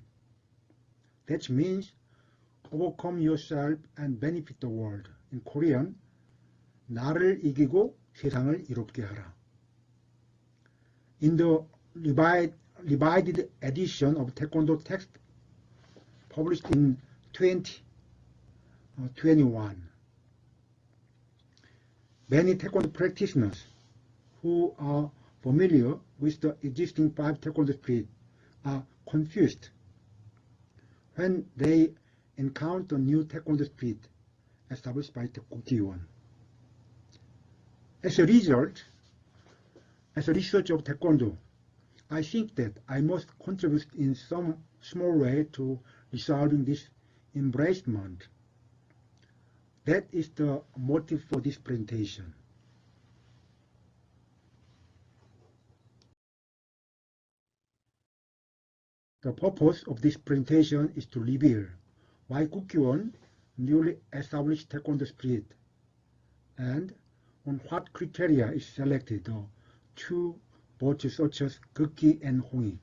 That means overcome yourself and benefit the world. In Korean, 나를 이기고 세상을 이롭게 하라. In the revised edition of Taekwondo text published in 2021, many Taekwondo practitioners who are familiar with the existing 5 Taekwondo spirits are confused when they encounter new Taekwondo spirit established by the 국기원. As a result, as a researcher of Taekwondo, I think that I must contribute in some small way to resolving this embarrassment. That is the motive for this presentation. The purpose of this presentation is to reveal why 국기원 newly established Taekwondo spirit and on what criteria is selected the 2 virtues such as 극기 and 홍익.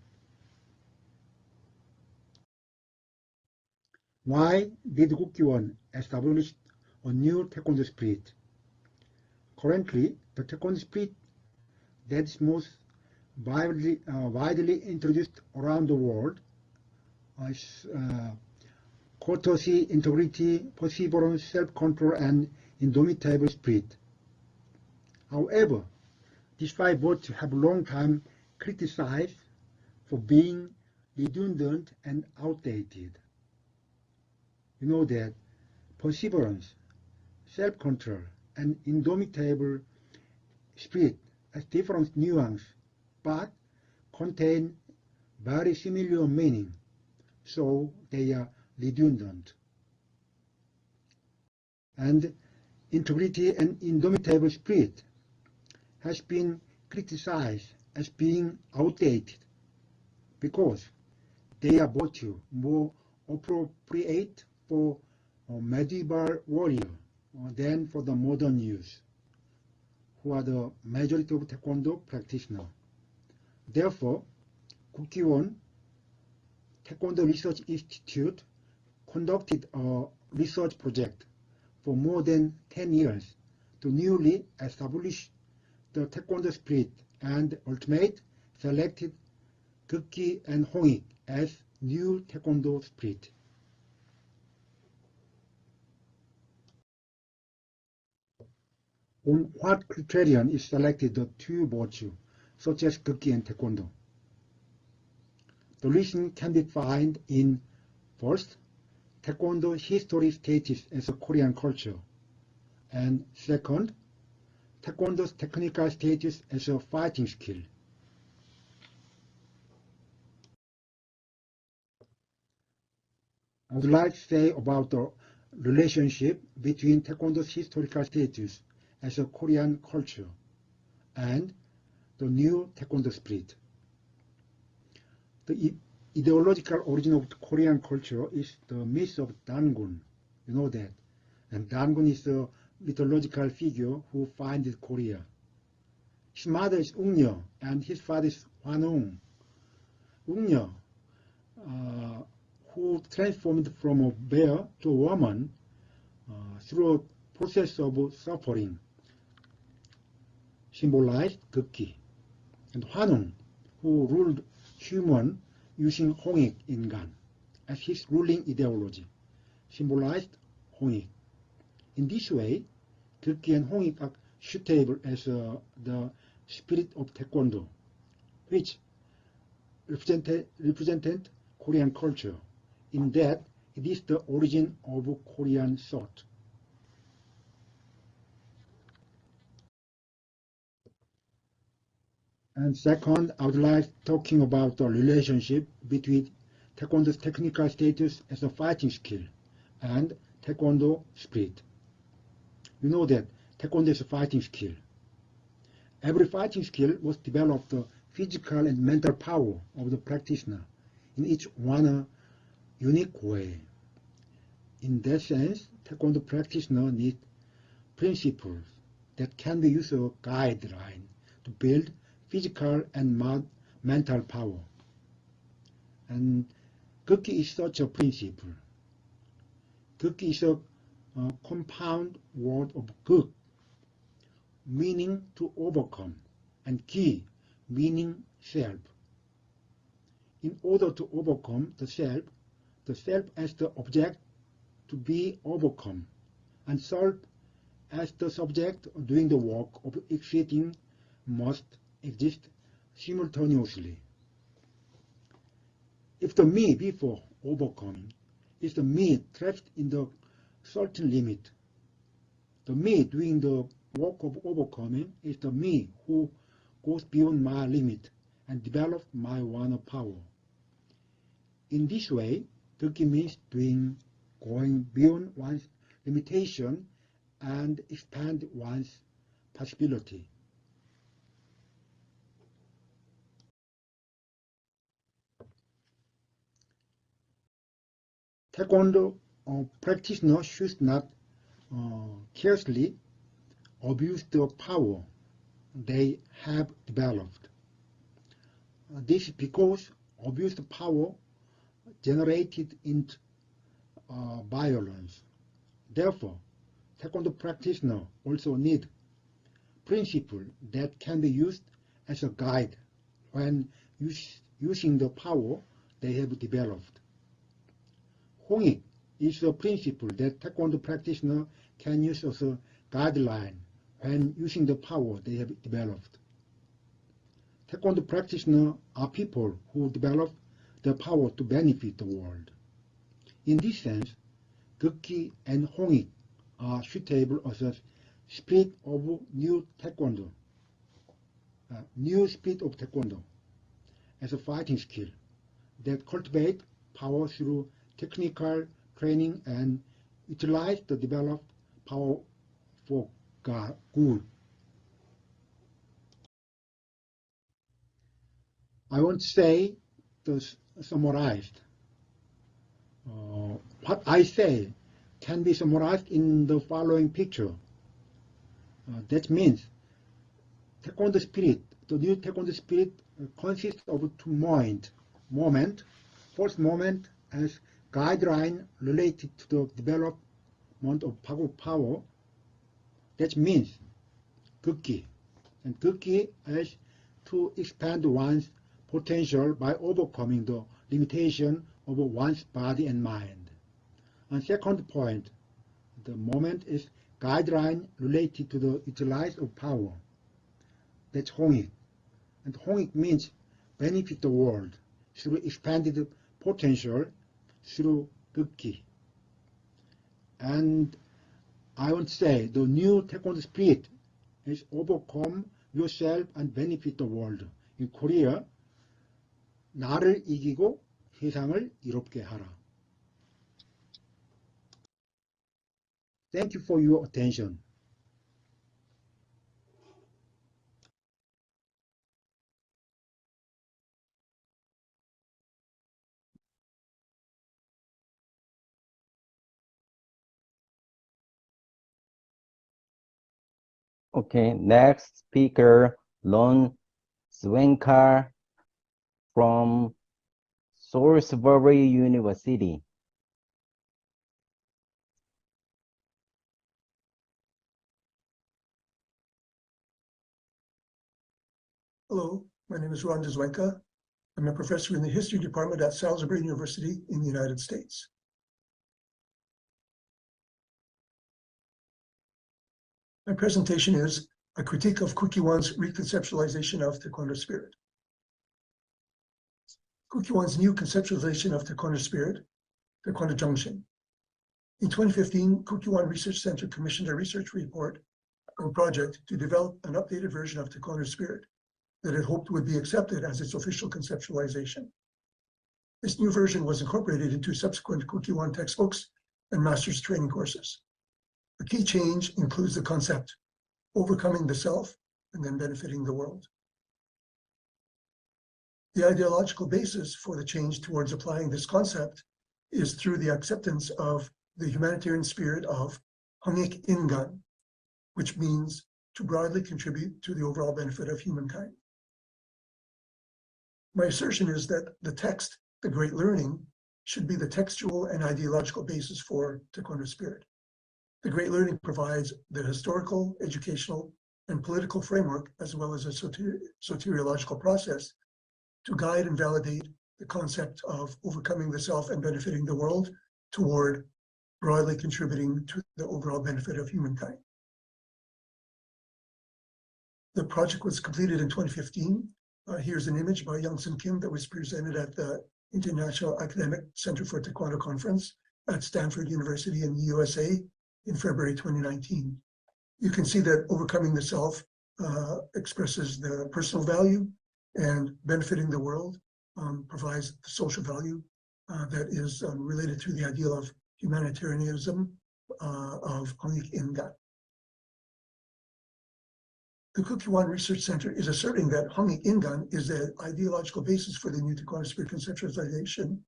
Why did 국기원 establish a new Taekwondo spirit? Currently, the Taekwondo spirit that is most widely introduced around the world is courtesy, integrity, perseverance, self-control, and indomitable spirit. However, these 5 virtues have long time criticized for being redundant and outdated. You know that perseverance, self-control, and indomitable spirit has different nuance, but contain very similar meaning, so they are redundant. And integrity and indomitable spirit has been criticized as being outdated because they are virtues more appropriate for a medieval warrior than for the modern youth, who are the majority of Taekwondo practitioners. Therefore, 국기원 Taekwondo Research Institute conducted a research project for more than 10 years to newly establish the Taekwondo spirit and ultimately selected 극기 and 홍익 as new Taekwondo spirit. On what criterion is selected the 2 virtues, such as 극기 and Taekwondo? The reason can be found in, first, Taekwondo history status as a Korean culture, and second, Taekwondo's technical status as a fighting skill. I would like to say about the relationship between Taekwondo's historical status as a Korean culture and the new Taekwondo spirit. The ideological origin of the Korean culture is the myth of Dangun. You know that. And Dangun is a mythological figure who founded Korea. His mother is Eungnyeol and his father is Hwanong. Eungnyeol, who transformed from a bear to a woman through a process of suffering, symbolized Gukki. And Hwanong, who ruled human using Hongik Ingan as his ruling ideology, symbolized Hongik. In this way, Gukki and Hongik are suitable as the spirit of Taekwondo, which represented Korean culture, in that it is the origin of Korean thought. And second, I would like talking about the relationship between Taekwondo's technical status as a fighting skill and Taekwondo spirit. You know that Taekwondo is a fighting skill. Every fighting skill was developed the physical and mental power of the practitioner in each one unique way. In that sense, Taekwondo practitioner need principles that can be used as a guideline to build physical and mental power. And Gukki is such a principle. Gukki is a compound word of Guk, meaning to overcome, and Ki, meaning self. In order to overcome the self as the object to be overcome, and self as the subject doing the work of exceeding must exist simultaneously. If the me before overcoming is the me trapped in the certain limit, the me doing the work of overcoming is the me who goes beyond my limit and develops my one power. In this way, Gukki means going beyond one's limitation and expand one's possibility. Taekwondo practitioner should not carelessly abuse the power they have developed. This is because abused power generated into violence. Therefore, Taekwondo practitioner also need principles that can be used as a guide when using the power they have developed. Hongik is a principle that Taekwondo practitioner can use as a guideline when using the power they have developed. Taekwondo practitioners are people who develop the power to benefit the world. In this sense, Gukki and Hongik are suitable as a spirit of new Taekwondo, new spirit of Taekwondo, as a fighting skill that cultivate power through technical training and utilize the developed power for good. I won't say this summarized. What I say can be summarized in the following picture. That means Taekwondo spirit, the new Taekwondo spirit consists of two moments. First moment as guideline related to the development of power. That means Gukki. And Gukki is to expand one's potential by overcoming the limitation of one's body and mind. And second point, the moment is guideline related to the utilization of power. That's Hongik. And Hongik means benefit the world through expanded potential through Gukki. And I would say the new Taekwondo spirit is overcome yourself and benefit the world. In Korea, 나를 이기고 세상을 이롭게 하라. Thank you for your attention. Okay, next speaker, Lon Zwenka from Salisbury University. Hello, my name is Ron Zwenka. I'm a professor in the history department at Salisbury University in the United States. My presentation is a critique of Kuki-wan's reconceptualization of Taekwondo spirit. Kuki-wan's new conceptualization of Taekwondo spirit, Taekwondo Junction. In 2015, Kuki-wan Research Center commissioned a research report or project to develop an updated version of Taekwondo spirit that it hoped would be accepted as its official conceptualization. This new version was incorporated into subsequent Kuki-wan textbooks and master's training courses. A key change includes the concept, overcoming the self and then benefiting the world. The ideological basis for the change towards applying this concept is through the acceptance of the humanitarian spirit of Hangik Ingan, which means to broadly contribute to the overall benefit of humankind. My assertion is that the text, The Great Learning, should be the textual and ideological basis for Taekwondo spirit. The Great Learning provides the historical, educational, and political framework, as well as a soteriological process to guide and validate the concept of overcoming the self and benefiting the world toward broadly contributing to the overall benefit of humankind. The project was completed in 2015. Here's an image by Youngsan Kim that was presented at the International Academic Center for Taekwondo Conference at Stanford University in the USA in February 2019. You can see that overcoming the self expresses the personal value, and benefiting the world provides the social value that is related to the ideal of humanitarianism of Hangik Ingan. The Kuki-wan Research Center is asserting that Hangik Ingan is the ideological basis for the new Taekwondo spirit conceptualization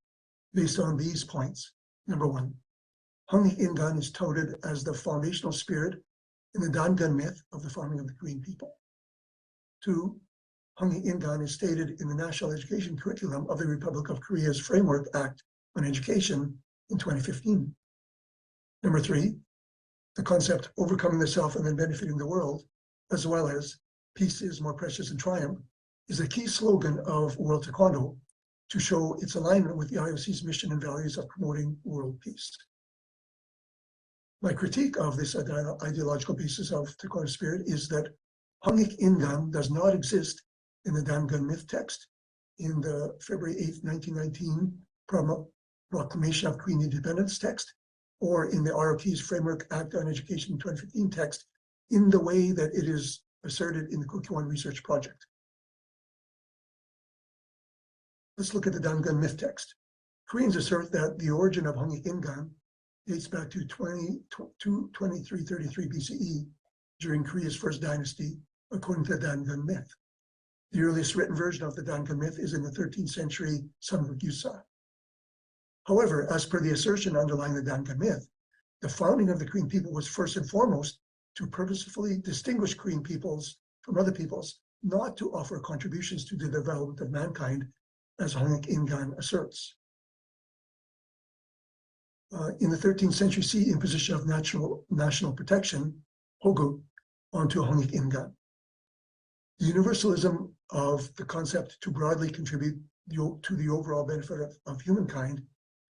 based on these points. Number one, Hangik Ingan is touted as the foundational spirit in the Dangun myth of the farming of the Korean people. Two, Hangik Ingan is stated in the National Education Curriculum of the Republic of Korea's Framework Act on Education in 2015. Number three, the concept overcoming the self and then benefiting the world, as well as peace is more precious than triumph, is a key slogan of World Taekwondo to show its alignment with the IOC's mission and values of promoting world peace. My critique of this ideological basis of Taekwondo spirit is that Hangik Ingan does not exist in the Dangun myth text, in the February 8, 1919 Proclamation of Korean Independence text, or in the ROK's Framework Act on Education 2015 text, in the way that it is asserted in the Kuki-wan research project. Let's look at the Dangun myth text. Koreans assert that the origin of Hangik Ingan dates back to 2333 BCE, during Korea's first dynasty, according to the Dangun myth. The earliest written version of the Dangun myth is in the 13th century Samguk-yusa. However, as per the assertion underlying the Dangun myth, the founding of the Korean people was first and foremost to purposefully distinguish Korean peoples from other peoples, not to offer contributions to the development of mankind, as Hangik Ingan asserts. In the 13th century, see imposition of national protection, Hogu, onto Hangik Ingan. The universalism of the concept to broadly contribute to the overall benefit of humankind,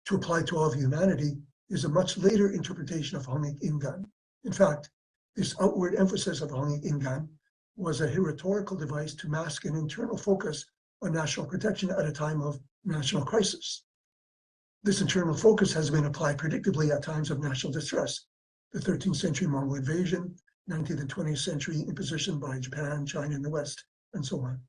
to apply to all of humanity, is a much later interpretation of Hangik Ingan. In fact, this outward emphasis of Hangik Ingan was a rhetorical device to mask an internal focus on national protection at a time of national crisis. This internal focus has been applied predictably at times of national distress, the 13th century Mongol invasion, 19th and 20th century imposition by Japan, China, and the West, and so on.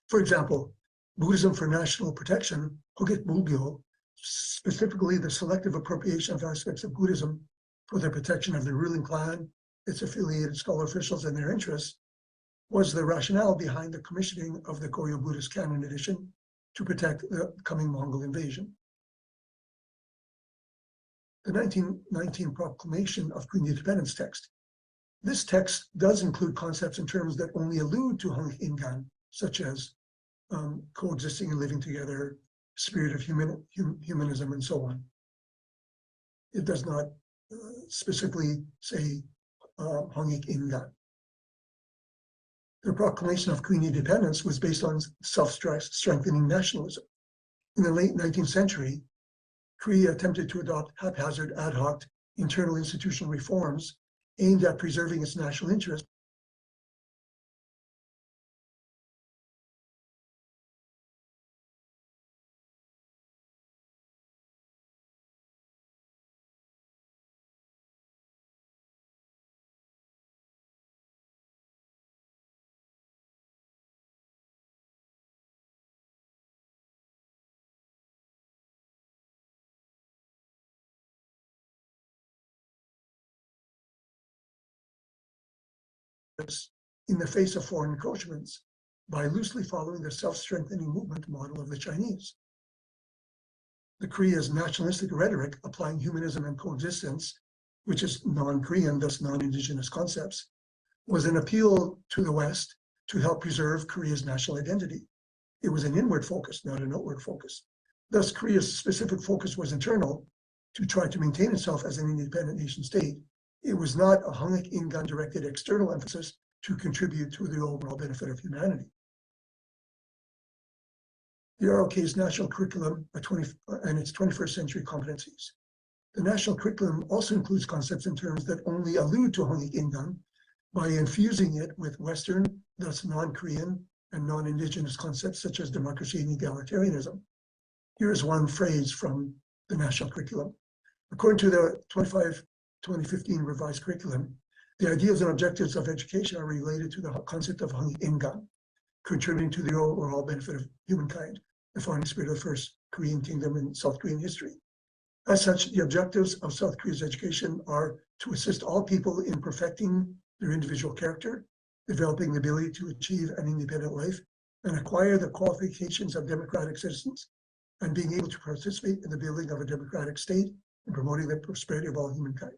For example, Buddhism for national protection, Hogek Bulgyo, specifically the selective appropriation of aspects of Buddhism for the protection of the ruling clan, its affiliated scholar officials, and their interests, was the rationale behind the commissioning of the Goryeo Buddhist Canon edition to protect the coming Mongol invasion. The 1919 Proclamation of Korean Independence text. This text does include concepts and terms that only allude to Hangik Ingan, such as coexisting and living together, spirit of humanism, and so on. It does not specifically say Hangik Ingan. The Proclamation of Korean Independence was based on self-strengthening nationalism. In the late 19th century, Korea attempted to adopt haphazard, ad hoc, internal institutional reforms aimed at preserving its national interest. In the face of foreign encroachments by loosely following the self-strengthening movement model of the Chinese. The Korea's nationalistic rhetoric applying humanism and coexistence, which is non-Korean, thus non-indigenous concepts, was an appeal to the West to help preserve Korea's national identity. It was an inward focus, not an outward focus. Thus, Korea's specific focus was internal to try to maintain itself as an independent nation state. It was not a Hangik Ingan directed external emphasis to contribute to the overall benefit of humanity. The ROK's national curriculum and its 21st century competencies. The national curriculum also includes concepts and terms that only allude to Hangik Ingan by infusing it with Western, thus non-Korean and non-indigenous concepts such as democracy and egalitarianism. Here is one phrase from the national curriculum. According to the 2015 revised curriculum, the ideas and objectives of education are related to the concept of Hangik Ingan, contributing to the overall benefit of humankind, the founding spirit of the first Korean kingdom in South Korean history. As such, the objectives of South Korea's education are to assist all people in perfecting their individual character, developing the ability to achieve an independent life, and acquire the qualifications of democratic citizens, and being able to participate in the building of a democratic state and promoting the prosperity of all humankind.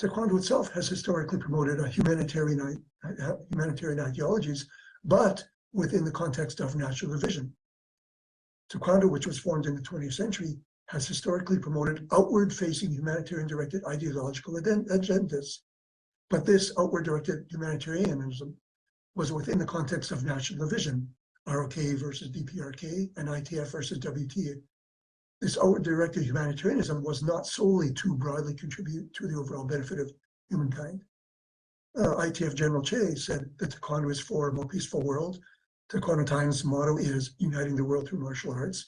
Taekwondo itself has historically promoted a humanitarian ideologies, but within the context of national division. Taekwondo, which was formed in the 20th century, has historically promoted outward-facing humanitarian-directed ideological agendas. But this outward-directed humanitarianism was within the context of national division, ROK versus DPRK, and ITF versus WTA. This outward-directed humanitarianism was not solely to broadly contribute to the overall benefit of humankind. ITF General Che said that Taekwondo is for a more peaceful world. Taekwondo Time's motto is uniting the world through martial arts.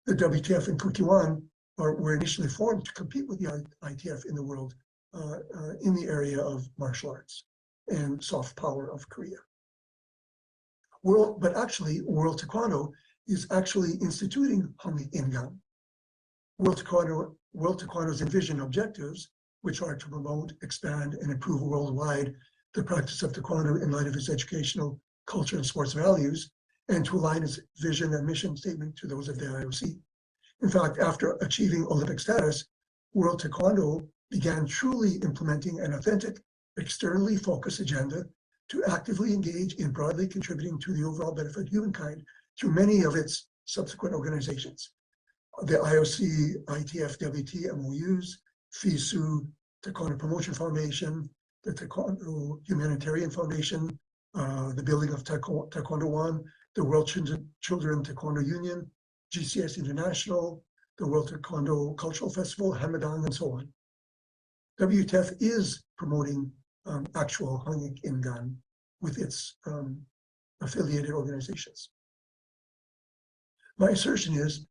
The WTF and Kukiwan were initially formed to compete with the ITF in the world in the area of martial arts and soft power of Korea. World Taekwondo is actually instituting Hangik Ingan. World Taekwondo's envisioned objectives, which are to promote, expand, and improve worldwide the practice of Taekwondo in light of its educational, culture, and sports values, and to align its vision and mission statement to those of the IOC. In fact, after achieving Olympic status, World Taekwondo began truly implementing an authentic, externally focused agenda to actively engage in broadly contributing to the overall benefit of humankind through many of its subsequent organizations. The IOC, ITF, WT, MOUs, FISU, Taekwondo Promotion Foundation, the Taekwondo Humanitarian Foundation, the building of Taekwondo One, the World Children Taekwondo Union, GCS International, the World Taekwondo Cultural Festival, Hamadan, and so on. WTF is promoting actual Hangik Ingan with its affiliated organizations. My assertion is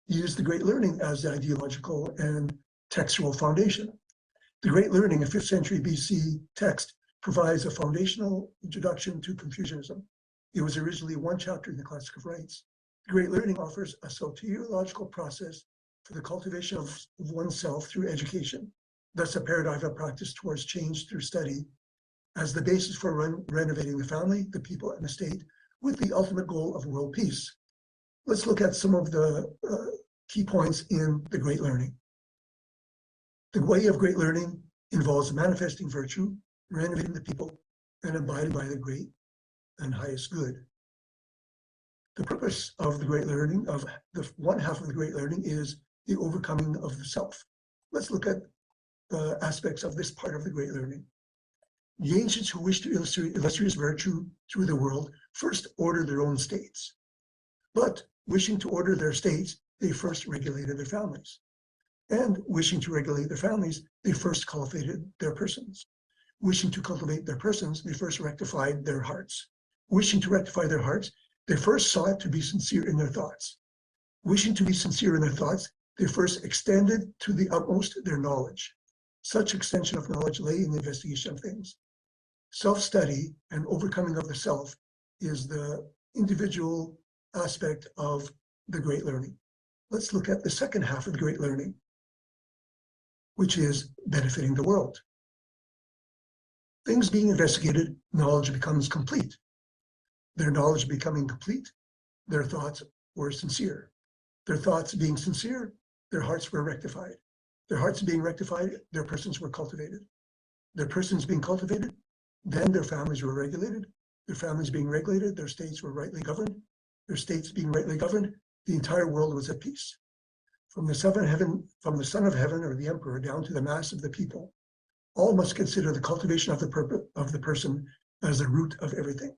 use the Great Learning as the ideological and textual foundation. The Great Learning, a 5th century BC text, provides a foundational introduction to Confucianism. It was originally one chapter in the Classic of Rites. The Great Learning offers a soteriological process for the cultivation of oneself through education, thus a paradigm of practice towards change through study as the basis for renovating the family, the people, and the state with the ultimate goal of world peace. Let's look at some of the key points in the Great Learning. The way of great learning involves manifesting virtue, renovating the people, and abiding by the great and highest good. The purpose of the great learning, of the one half of the great learning, is the overcoming of the self. Let's look at the aspects of this part of the great learning. The ancients who wished to illustrate illustrious virtue through the world first ordered their own states. But wishing to order their states, they first regulated their families. And wishing to regulate their families, they first cultivated their persons. Wishing to cultivate their persons, they first rectified their hearts. Wishing to rectify their hearts, they first sought to be sincere in their thoughts. Wishing to be sincere in their thoughts, they first extended to the utmost their knowledge. Such extension of knowledge lay in the investigation of things. Self-study and overcoming of the self is the individual aspect of the great learning. Let's look at the second half of the great learning, which is benefiting the world. Things being investigated, knowledge becomes complete. Their knowledge becoming complete, their thoughts were sincere. Their thoughts being sincere, their hearts were rectified. Their hearts being rectified, their persons were cultivated. Their persons being cultivated, then their families were regulated. Their families being regulated, their states were rightly governed. Their states being rightly governed, the entire world was at peace. From the Son of Heaven or the Emperor down to the mass of the people, all must consider the cultivation of the person as the root of everything.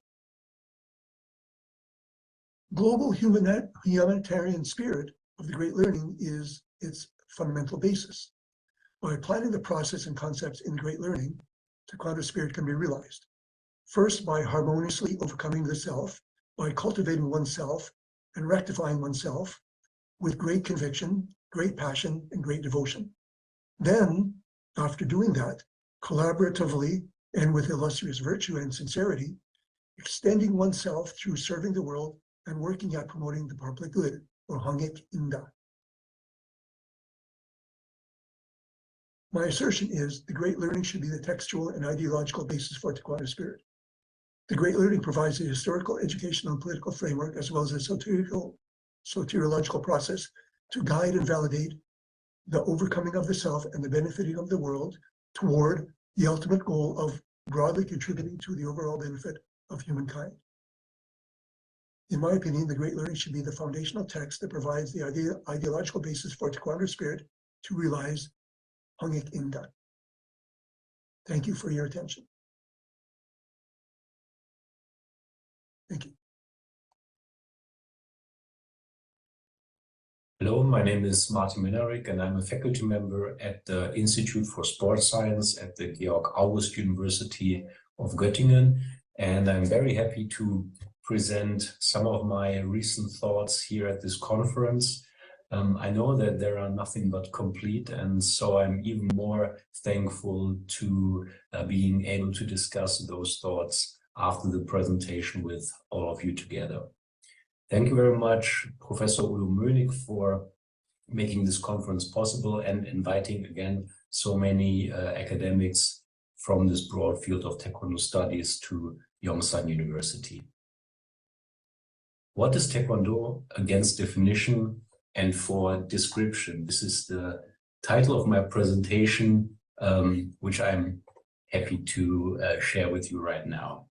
Global humanitarian spirit of the great learning is its fundamental basis. By applying the process and concepts in the great learning, Taekwondo spirit can be realized. First, by harmoniously overcoming the self, by cultivating oneself and rectifying oneself with great conviction, great passion, and great devotion. Then, after doing that, collaboratively and with illustrious virtue and sincerity, extending oneself through serving the world and working at promoting the public good, or Hangek Inda. My assertion is the great learning should be the textual and ideological basis for Taekwondo spirit. The great learning provides a historical, educational, and political framework, as well as a soteriological process to guide and validate the overcoming of the self and the benefiting of the world toward the ultimate goal of broadly contributing to the overall benefit of humankind. In my opinion, the great learning should be the foundational text that provides the ideological basis for Taekwondo spirit to realize Hangik Indan. Thank you for your attention. Thank you. Hello, my name is Martin Minarik, and I'm a faculty member at the Institute for Sports Science at the Georg August University of Göttingen. And I'm very happy to present some of my recent thoughts here at this conference. I know that there are nothing but complete, and so I'm even more thankful to being able to discuss those thoughts after the presentation with all of you together. Thank you very much, Professor Udo Mönig, for making this conference possible and inviting again so many academics from this broad field of Taekwondo studies to Youngsan University. What is Taekwondo against definition and for description? This is the title of my presentation, which I'm happy to share with you right now.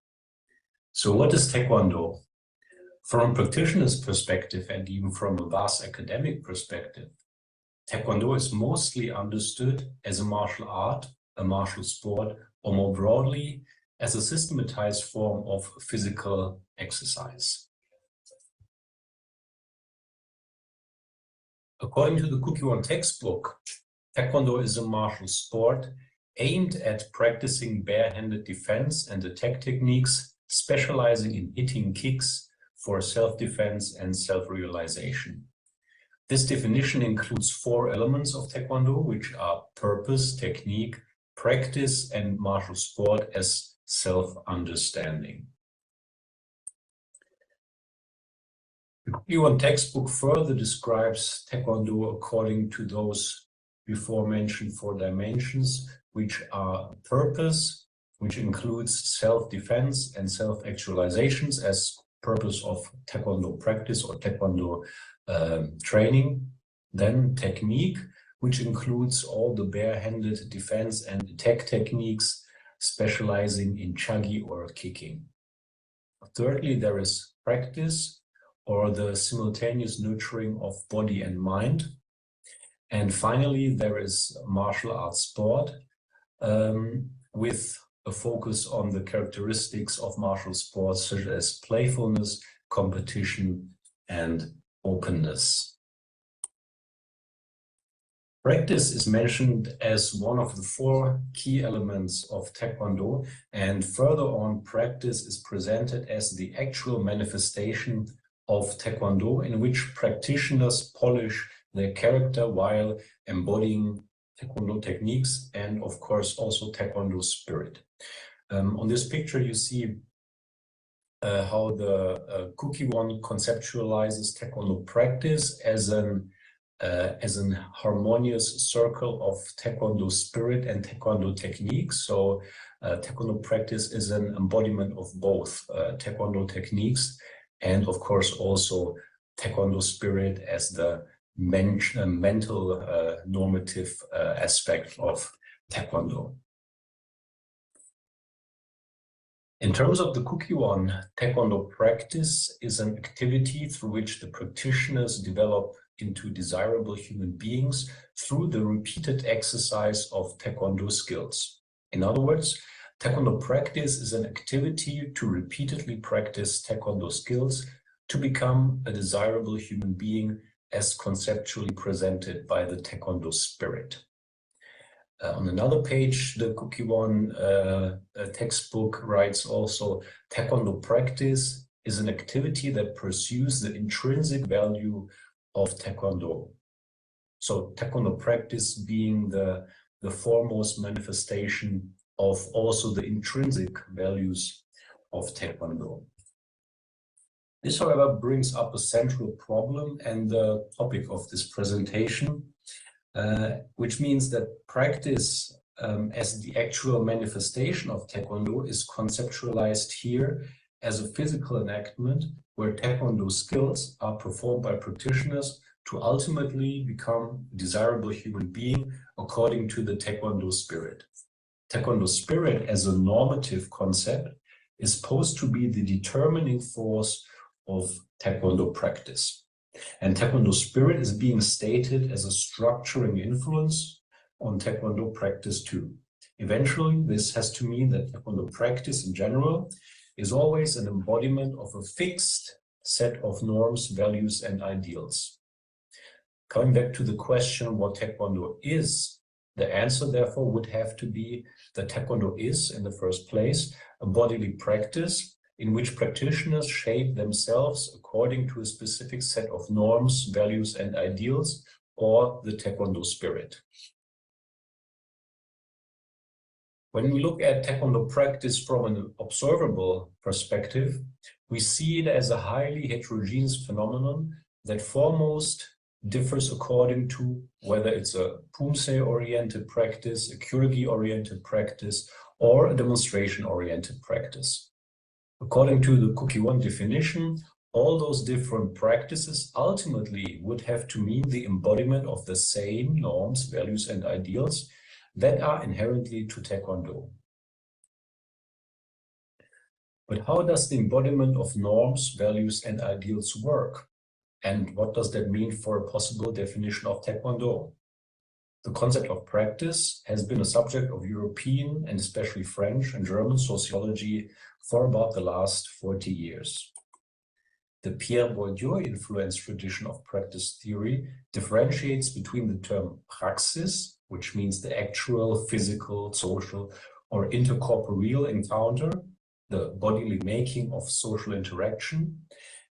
So what is Taekwondo? From a practitioner's perspective and even from a vast academic perspective, Taekwondo is mostly understood as a martial art, a martial sport, or more broadly, as a systematized form of physical exercise. According to the Kukiwon textbook, Taekwondo is a martial sport aimed at practicing barehanded defense and attack techniques, specializing in hitting kicks for self-defense and self-realization. This definition includes 4 elements of Taekwondo, which are purpose, technique, practice, and martial sport as self-understanding. The Yuan textbook further describes Taekwondo according to those before mentioned 4 dimensions, which are purpose, which includes self-defense and self-actualizations as purpose of Taekwondo practice or Taekwondo training. Then technique, which includes all the barehanded defense and attack techniques, specializing in chagi or kicking. Thirdly, there is practice, or the simultaneous nurturing of body and mind. And finally, there is martial arts sport, with a focus on the characteristics of martial sports, such as playfulness, competition, and openness. Practice is mentioned as one of the 4 key elements of Taekwondo, and further on, practice is presented as the actual manifestation of Taekwondo, in which practitioners polish their character while embodying Taekwondo techniques and, of course, also Taekwondo spirit. On this picture, you see how the Kuki-won conceptualizes Taekwondo practice as an harmonious circle of Taekwondo spirit and Taekwondo techniques. So Taekwondo practice is an embodiment of both Taekwondo techniques and, of course, also Taekwondo spirit as the mental normative aspect of Taekwondo. In terms of the Kuki-won, Taekwondo practice is an activity through which the practitioners develop into desirable human beings through the repeated exercise of Taekwondo skills. In other words, Taekwondo practice is an activity to repeatedly practice Taekwondo skills to become a desirable human being as conceptually presented by the Taekwondo spirit. On another page, the Kuki-won textbook writes also, Taekwondo practice is an activity that pursues the intrinsic value of Taekwondo. So Taekwondo practice being the foremost manifestation of also the intrinsic values of Taekwondo. This, however, brings up a central problem and the topic of this presentation, which means that practice as the actual manifestation of Taekwondo is conceptualized here as a physical enactment where Taekwondo skills are performed by practitioners to ultimately become a desirable human being according to the Taekwondo spirit. Taekwondo spirit as a normative concept is supposed to be the determining force of Taekwondo practice. And Taekwondo spirit is being stated as a structuring influence on Taekwondo practice too. Eventually, this has to mean that Taekwondo practice in general is always an embodiment of a fixed set of norms, values, and ideals. Coming back to the question what Taekwondo is, the answer therefore would have to be that Taekwondo is, in the first place, a bodily practice in which practitioners shape themselves according to a specific set of norms, values, and ideals, or the Taekwondo spirit. When we look at Taekwondo practice from an observable perspective, we see it as a highly heterogeneous phenomenon that foremost differs according to whether it's a Pumse-oriented practice, a Kyogi-oriented practice, or a demonstration-oriented practice. According to the Kuki-won definition, all those different practices ultimately would have to mean the embodiment of the same norms, values, and ideals that are inherently to Taekwondo. But how does the embodiment of norms, values, and ideals work? And what does that mean for a possible definition of Taekwondo? The concept of practice has been a subject of European and especially French and German sociology for about the last 40 years. The Pierre Bourdieu-influenced tradition of practice theory differentiates between the term praxis, which means the actual physical, social, or intercorporeal encounter, the bodily making of social interaction,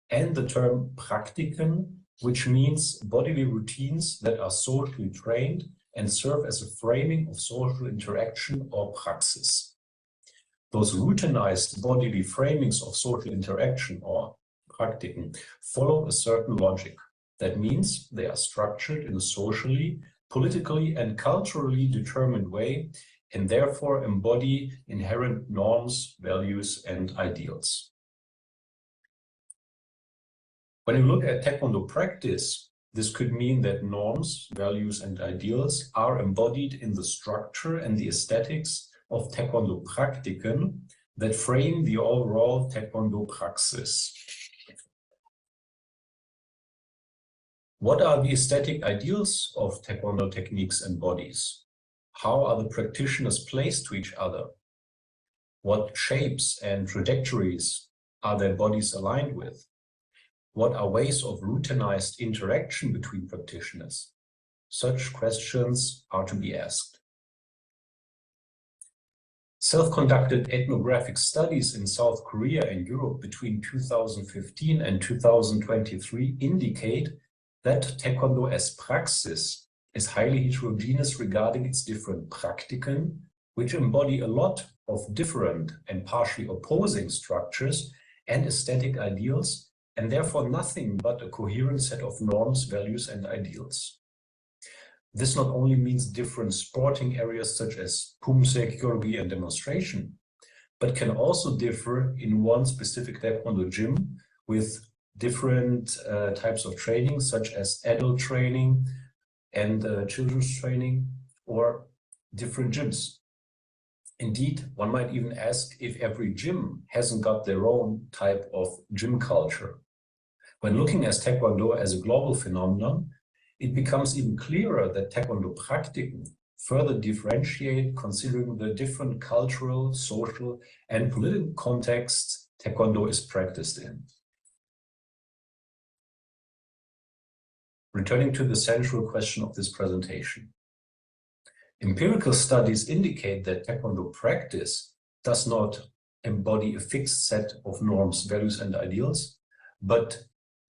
and the term Praktiken, which means bodily routines that are socially trained and serve as a framing of social interaction or praxis. Those routinized bodily framings of social interaction or Praktiken follow a certain logic. That means they are structured in a socially, politically, and culturally determined way, and therefore embody inherent norms, values, and ideals. When you look at Taekwondo practice, this could mean that norms, values, and ideals are embodied in the structure and the aesthetics of Taekwondo Praktiken that frame the overall Taekwondo praxis. What are the aesthetic ideals of Taekwondo techniques and bodies? How are the practitioners placed to each other? What shapes and trajectories are their bodies aligned with? What are ways of routinized interaction between practitioners? Such questions are to be asked. Self-conducted ethnographic studies in South Korea and Europe between 2015 and 2023 indicate that Taekwondo as praxis is highly heterogeneous regarding its different Praktiken, which embody a lot of different and partially opposing structures and aesthetic ideals, and therefore nothing but a coherent set of norms, values, and ideals. This not only means different sporting areas such as Pumse, Kyogi, and demonstration, but can also differ in one specific Taekwondo gym with different types of training, such as adult training and children's training, or different gyms. Indeed, one might even ask if every gym hasn't got their own type of gym culture. When looking at Taekwondo as a global phenomenon, it becomes even clearer that Taekwondo Praktiken further differentiate considering the different cultural, social, and political contexts Taekwondo is practiced in. Returning to the central question of this presentation. Empirical studies indicate that Taekwondo practice does not embody a fixed set of norms, values, and ideals, but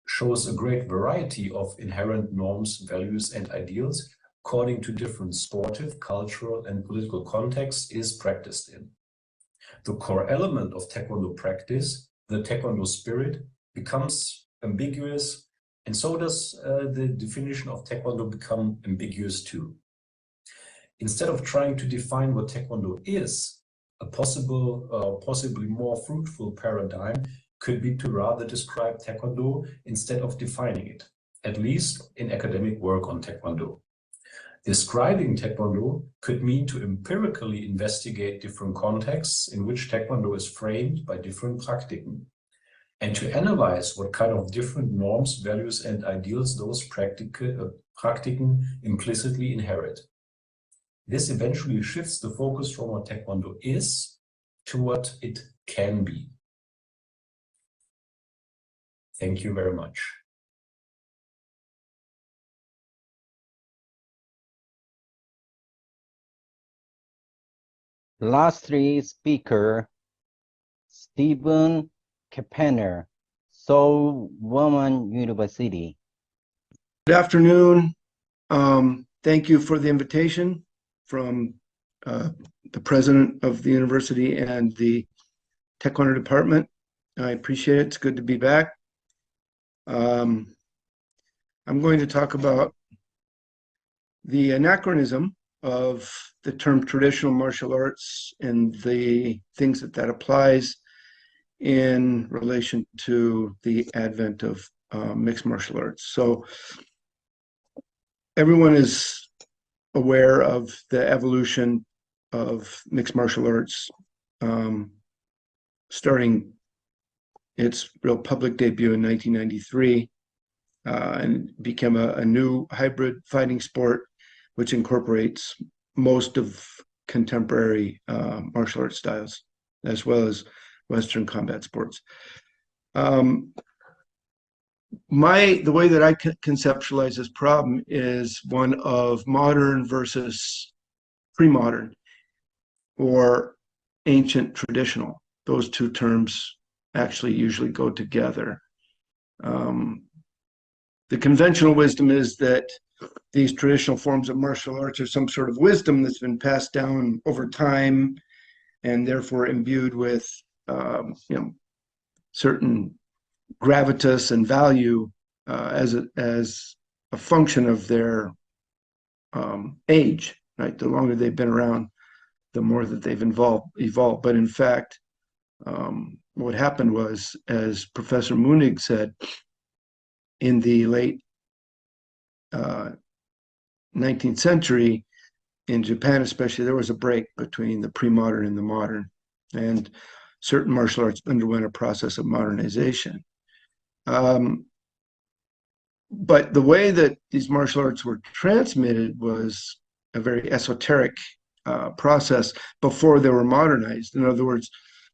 shows a great variety of inherent norms, values, and ideals according to different sportive, cultural, and political contexts is practiced in. The core element of Taekwondo practice, the Taekwondo spirit, becomes ambiguous, and so does the definition of Taekwondo become ambiguous too. Instead of trying to define what Taekwondo is, a possible, possibly more fruitful paradigm could be to rather describe Taekwondo instead of defining it, at least in academic work on Taekwondo. Describing Taekwondo could mean to empirically investigate different contexts in which Taekwondo is framed by different Praktiken, and to analyze what kind of different norms, values, and ideals those Praktiken implicitly inherit. This eventually shifts the focus from what Taekwondo is to what it can be. Thank you very much. Lastly, speaker Stephen Kepener, Seoul Woman University. Good afternoon. Thank you for the invitation from the president of the university and the Taekwondo department. I appreciate it. It's good to be back. I'm going to talk about the anachronism of the term traditional martial arts and the things that applies in relation to the advent of mixed martial arts. So everyone is aware of the evolution of mixed martial arts, starting its real public debut in 1993, and became a new hybrid fighting sport, which incorporates most of contemporary martial arts styles, as well as Western combat sports. The way that I conceptualize this problem is one of modern versus pre-modern, or ancient traditional. Those two terms actually usually go together. The conventional wisdom is that these traditional forms of martial arts are some sort of wisdom that's been passed down over time, and therefore imbued with certain gravitas and value as a function of their age, right? The longer they've been around, the more that they've evolved. But in fact, what happened was, as Professor Munig said, in the late 19th century, in Japan especially, there was a break between the pre-modern and the modern, and certain martial arts underwent a process of modernization. But the way that these martial arts were transmitted was a very esoteric process before they were modernized. In other words,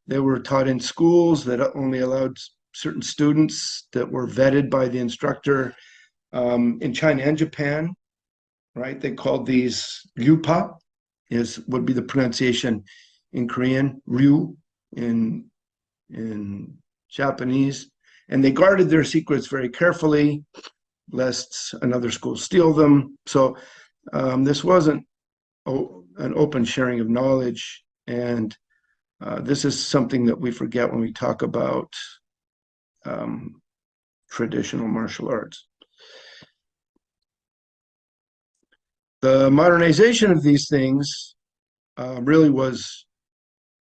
they were taught in schools that only allowed certain students that were vetted by the instructor. In China and Japan, right, they called these ryupa, would be the pronunciation in Korean, ryu in Japanese, and they guarded their secrets very carefully, lest another school steal them. So this wasn't an open sharing of knowledge, and this is something that we forget when we talk about traditional martial arts. The modernization of these things really was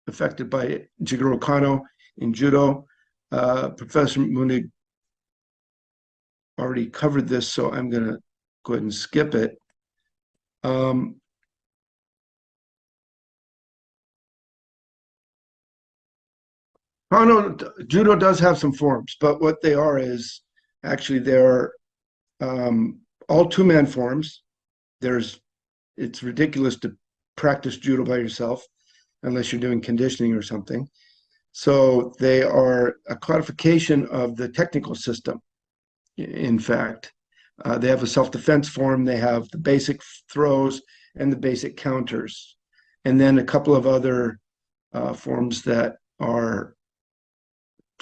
affected by Jigoro Kano in judo. Professor Munig already covered this, so I'm going to go ahead and skip it. Judo does have some forms, but what they are is actually they're all two-man forms. It's ridiculous to practice judo by yourself unless you're doing conditioning or something. So they are a codification of the technical system. In fact, they have a self-defense form. They have the basic throws and the basic counters, and then a couple of other forms that are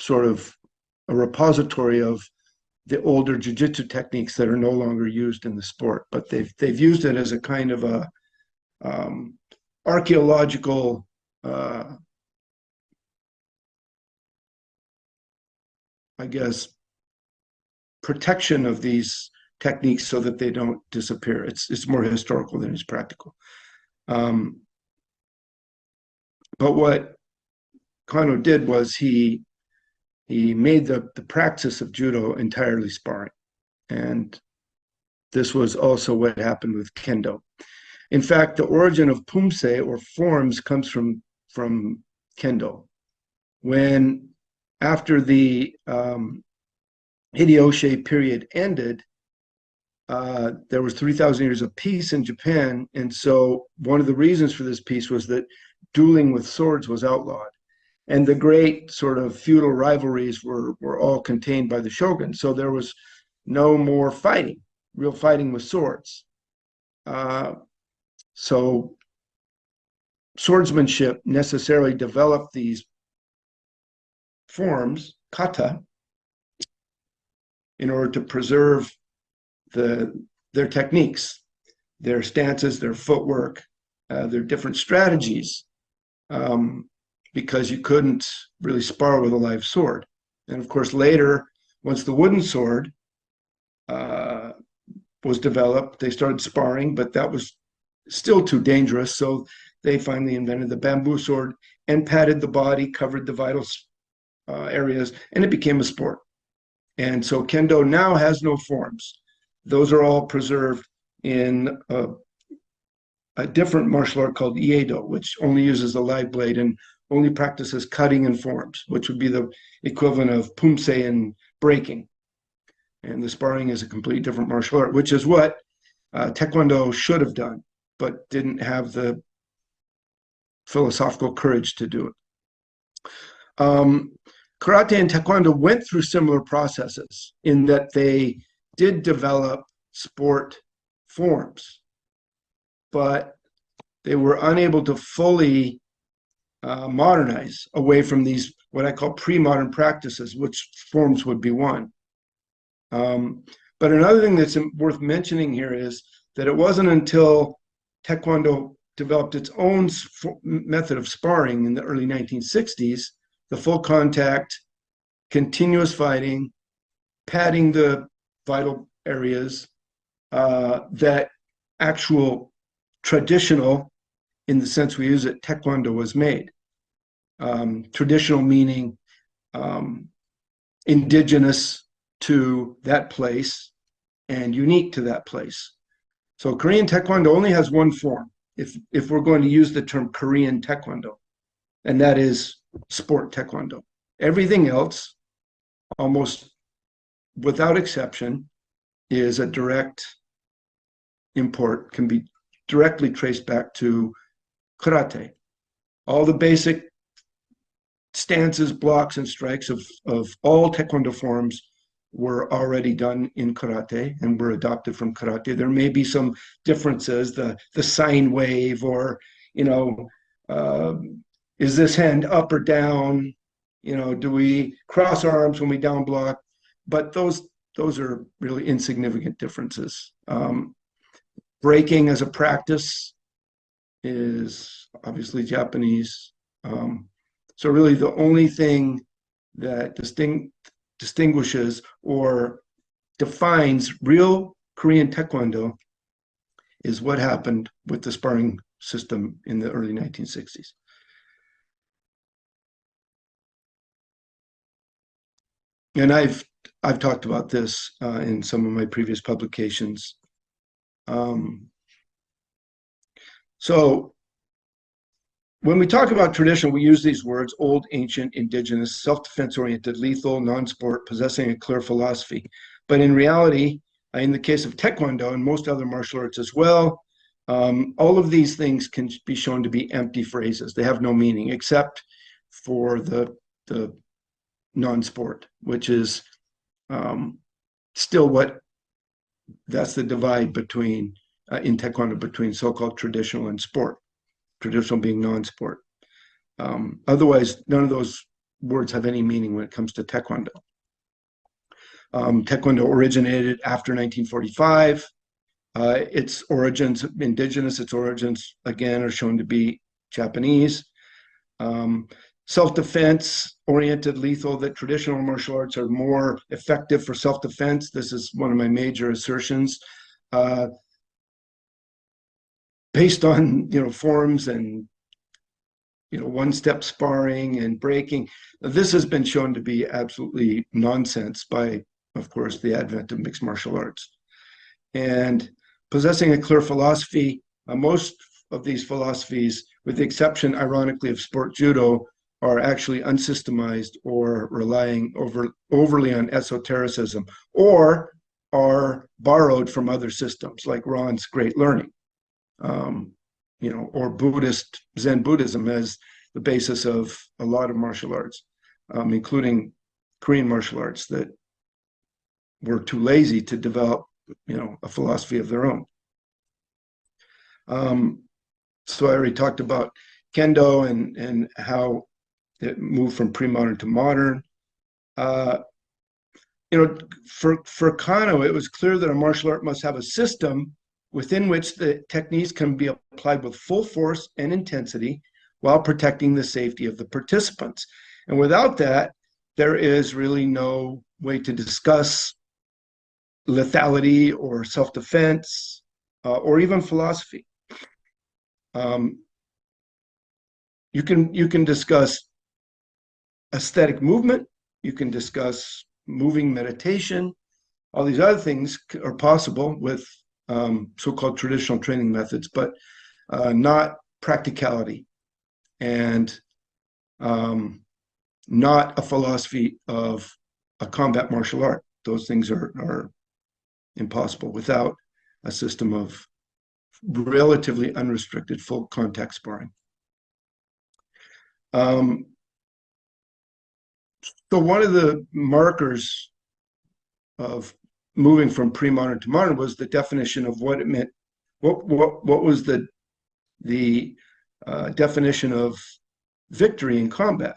sort of a repository of the older jiu-jitsu techniques that are no longer used in the sport, but they've used it as a kind of a archaeological I guess protection of these techniques so that they don't disappear. It's more historical than it's practical. But what Kano did was he made the practice of judo entirely sparring. And this was also what happened with kendo. In fact, the origin of pumse, or forms, comes from kendo. When, after the Hideyoshi period ended, there was 3,000 years of peace in Japan. And so one of the reasons for this peace was that dueling with swords was outlawed. And the great sort of feudal rivalries were all contained by the shogun. So there was no more fighting, real fighting with swords. So swordsmanship necessarily developed these forms, kata, in order to preserve their techniques, their stances, their footwork, their different strategies. Because you couldn't really spar with a live sword. And of course, later, once the wooden sword was developed, they started sparring, but that was still too dangerous. So they finally invented the bamboo sword and padded the body, covered the vital areas, and it became a sport. And so kendo now has no forms. Those are all preserved in a different martial art called Iedo, which only uses the live blade and only practices cutting and forms, which would be the equivalent of pumse and breaking. And the sparring is a completely different martial art, which is what Taekwondo should have done, but didn't have the philosophical courage to do it. Karate and Taekwondo went through similar processes in that they did develop sport forms, but they were unable to fully modernize away from these, what I call pre-modern practices, which forms would be one. But another thing that's worth mentioning here is that it wasn't until Taekwondo developed its own method of sparring in the early 1960s, the full contact continuous fighting, padding the vital areas, that actual traditional, in the sense we use it, Taekwondo was made. Traditional meaning indigenous to that place and unique to that place. So Korean Taekwondo only has one form, if we're going to use the term Korean Taekwondo, and that is sport Taekwondo. Everything else, almost without exception, is a direct import, can be directly traced back to karate. All the basic stances, blocks, and strikes of all Taekwondo forms were already done in karate and were adopted from karate. There may be some differences, the sine wave, or, you know, is this hand up or down? You know, do we cross our arms when we down block? But those are really insignificant differences. Breaking as a practice is obviously Japanese. So really the only thing that distinguishes or defines real Korean Taekwondo is what happened with the sparring system in the early 1960s. And I've talked about this in some of my previous publications. So when we talk about tradition, we use these words: old, ancient, indigenous, self-defense oriented, lethal, non-sport, possessing a clear philosophy. But in reality, in the case of Taekwondo and most other martial arts as well, all of these things can be shown to be empty phrases. They have no meaning except for the non-sport, which is still that's the divide between, in Taekwondo, between so-called traditional and sport. Traditional being non-sport. Otherwise, none of those words have any meaning when it comes to Taekwondo. Taekwondo originated after 1945. Its origins, indigenous, its origins, again, are shown to be Japanese. Self-defense oriented, lethal, that traditional martial arts are more effective for self-defense. This is one of my major assertions. Based on, you know, forms and, you know, one-step sparring and breaking. This has been shown to be absolutely nonsense by, of course, the advent of mixed martial arts. And possessing a clear philosophy, most of these philosophies, with the exception, ironically, of sport judo, are actually unsystemized or relying overly on esotericism, or are borrowed from other systems like Ron's Great Learning. You know, or Buddhist Zen Buddhism as the basis of a lot of martial arts, including Korean martial arts that were too lazy to develop, you know, a philosophy of their own. So I already talked about Kendo and how it moved from pre-modern to modern. You know, for Kano, it was clear that a martial art must have a system within which the techniques can be applied with full force and intensity while protecting the safety of the participants. And without that, there is really no way to discuss lethality or self-defense or even philosophy. You can discuss aesthetic movement, you can discuss moving meditation. All these other things are possible with so-called traditional training methods, but not practicality and not a philosophy of a combat martial art. Those things are impossible without a system of relatively unrestricted full contact sparring. So one of the markers of moving from pre-modern to modern was the definition of what it meant. What was the definition of victory in combat?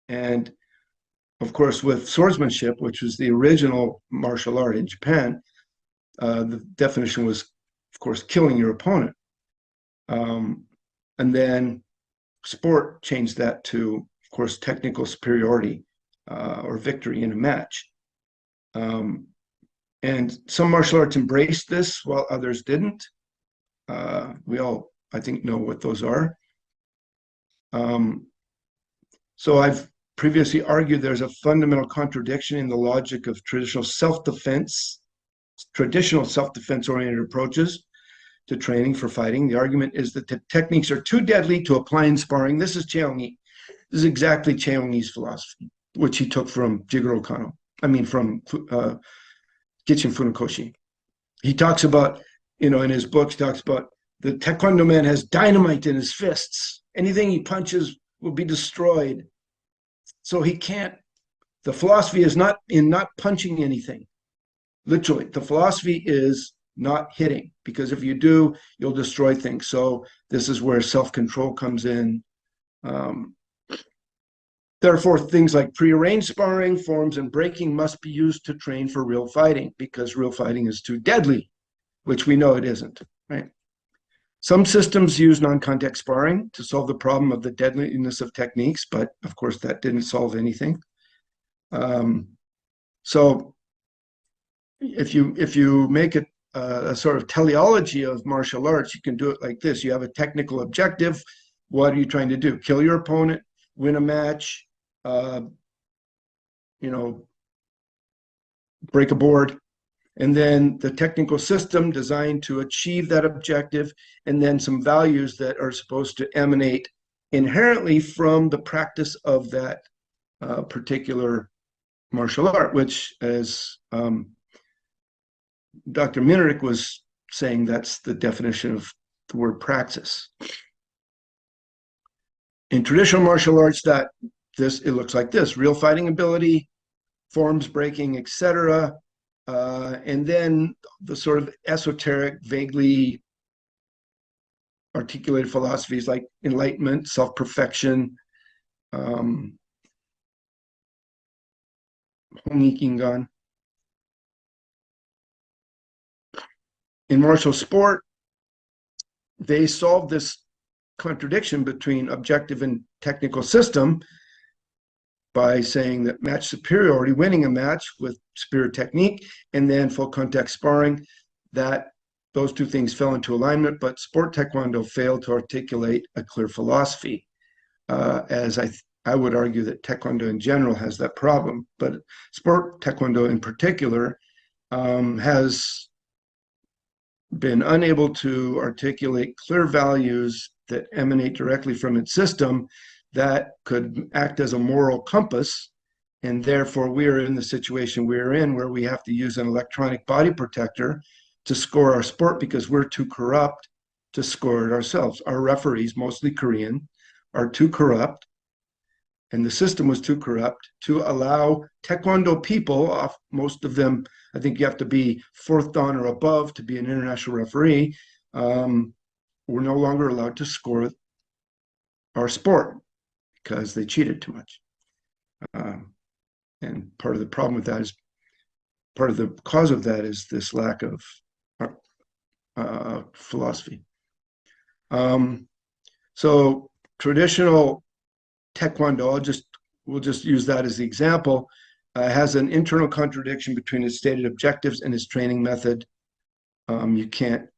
And of course, with swordsmanship, which was the original martial art in Japan, the definition was, of course, killing your opponent. And then sport changed that to, of course, technical superiority or victory in a match. And some martial arts embraced this while others didn't. We all, I think, know what those are. So I've previously argued there's a fundamental contradiction in the logic of traditional self-defense oriented approaches to training for fighting. The argument is that the techniques are too deadly to apply in sparring. This is Cheong-yi. This is exactly Cheong-yi's philosophy, which he took from Jigoro Kano. I mean, from Gichin Funakoshi. He talks about, in his books, talks about the Taekwondo man has dynamite in his fists. Anything he punches will be destroyed. So he can't, the philosophy is not in not punching anything. Literally, the philosophy is not hitting, because if you do, you'll destroy things. So this is where self-control comes in. Therefore, things like prearranged sparring, forms, and breaking must be used to train for real fighting, because real fighting is too deadly, which we know it isn't, right? Some systems use non-contact sparring to solve the problem of the deadliness of techniques, but of course that didn't solve anything. So if you make a sort of teleology of martial arts, you can do it like this. You have a technical objective. What are you trying to do? Kill your opponent, win a match, break a board, and then the technical system designed to achieve that objective, and then some values that are supposed to emanate inherently from the practice of that particular martial art, which, as Dr. Minerick was saying, that's the definition of the word praxis. In traditional martial arts, it looks like this: real fighting ability, forms breaking, etc. And then the sort of esoteric, vaguely articulated philosophies like enlightenment, self-perfection, Hongik Ingan. In martial sport, they solved this contradiction between objective and technical system by saying that match superiority, winning a match with superior technique, and then full contact sparring, that those two things fell into alignment, but sport Taekwondo failed to articulate a clear philosophy. As I would argue that Taekwondo in general has that problem, but sport Taekwondo in particular has been unable to articulate clear values that emanate directly from its system that could act as a moral compass. And therefore we are in the situation we're in, where we have to use an electronic body protector to score our sport because we're too corrupt to score it ourselves. Our referees, mostly Korean, are too corrupt, and the system was too corrupt to allow Taekwondo people, most of them, I think you have to be 4th dan or above to be an international referee, we're no longer allowed to score our sport because they cheated too much. And part of the problem with that is, part of the cause of that is this lack of philosophy. So traditional Taekwondo, we'll just use that as the example, has an internal contradiction between its stated objectives and its training method. You can't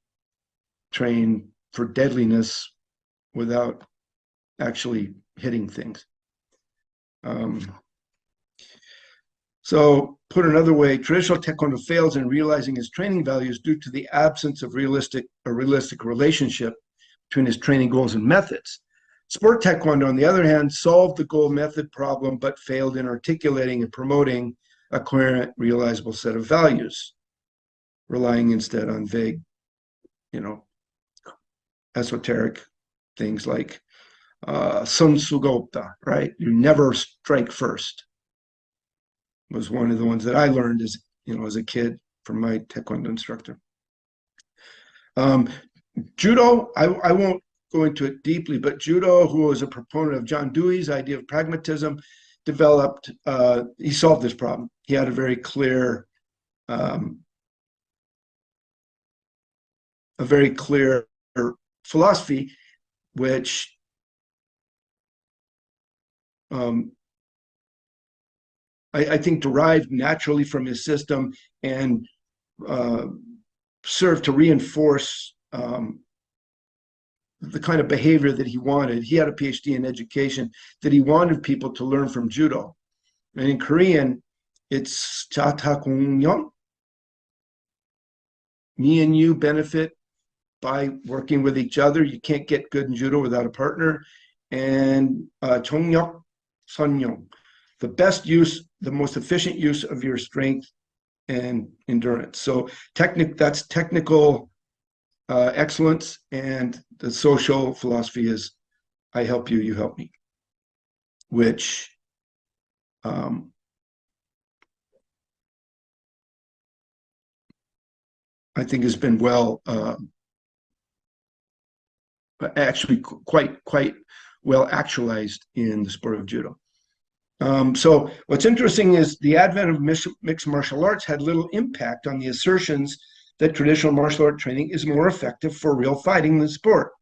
train for deadliness without actually hitting things. So put another way, traditional Taekwondo fails in realizing its training values due to the absence of a realistic relationship between its training goals and methods. Sport Taekwondo, on the other hand, solved the goal method problem, but failed in articulating and promoting a coherent, realizable set of values, relying instead on vague, esoteric things like Sun Sugopta, right? You never strike first. Was one of the ones that I learned as a kid from my Taekwondo instructor. Judo, I won't go into it deeply, but Judo, who was a proponent of John Dewey's idea of pragmatism, developed, he solved this problem. He had a very clear philosophy, which I think, derived naturally from his system and served to reinforce the kind of behavior that he wanted. He had a PhD in education, that he wanted people to learn from judo. And in Korean, it's 자타공영. Me and you benefit by working with each other. You can't get good in judo without a partner. And 정력 선용, the best use, the most efficient use of your strength and endurance. So that's technical excellence, and the social philosophy is I help you, you help me, which I think has been actually quite well actualized in the sport of judo. So what's interesting is the advent of mixed martial arts had little impact on the assertions that traditional martial art training is more effective for real fighting than sport.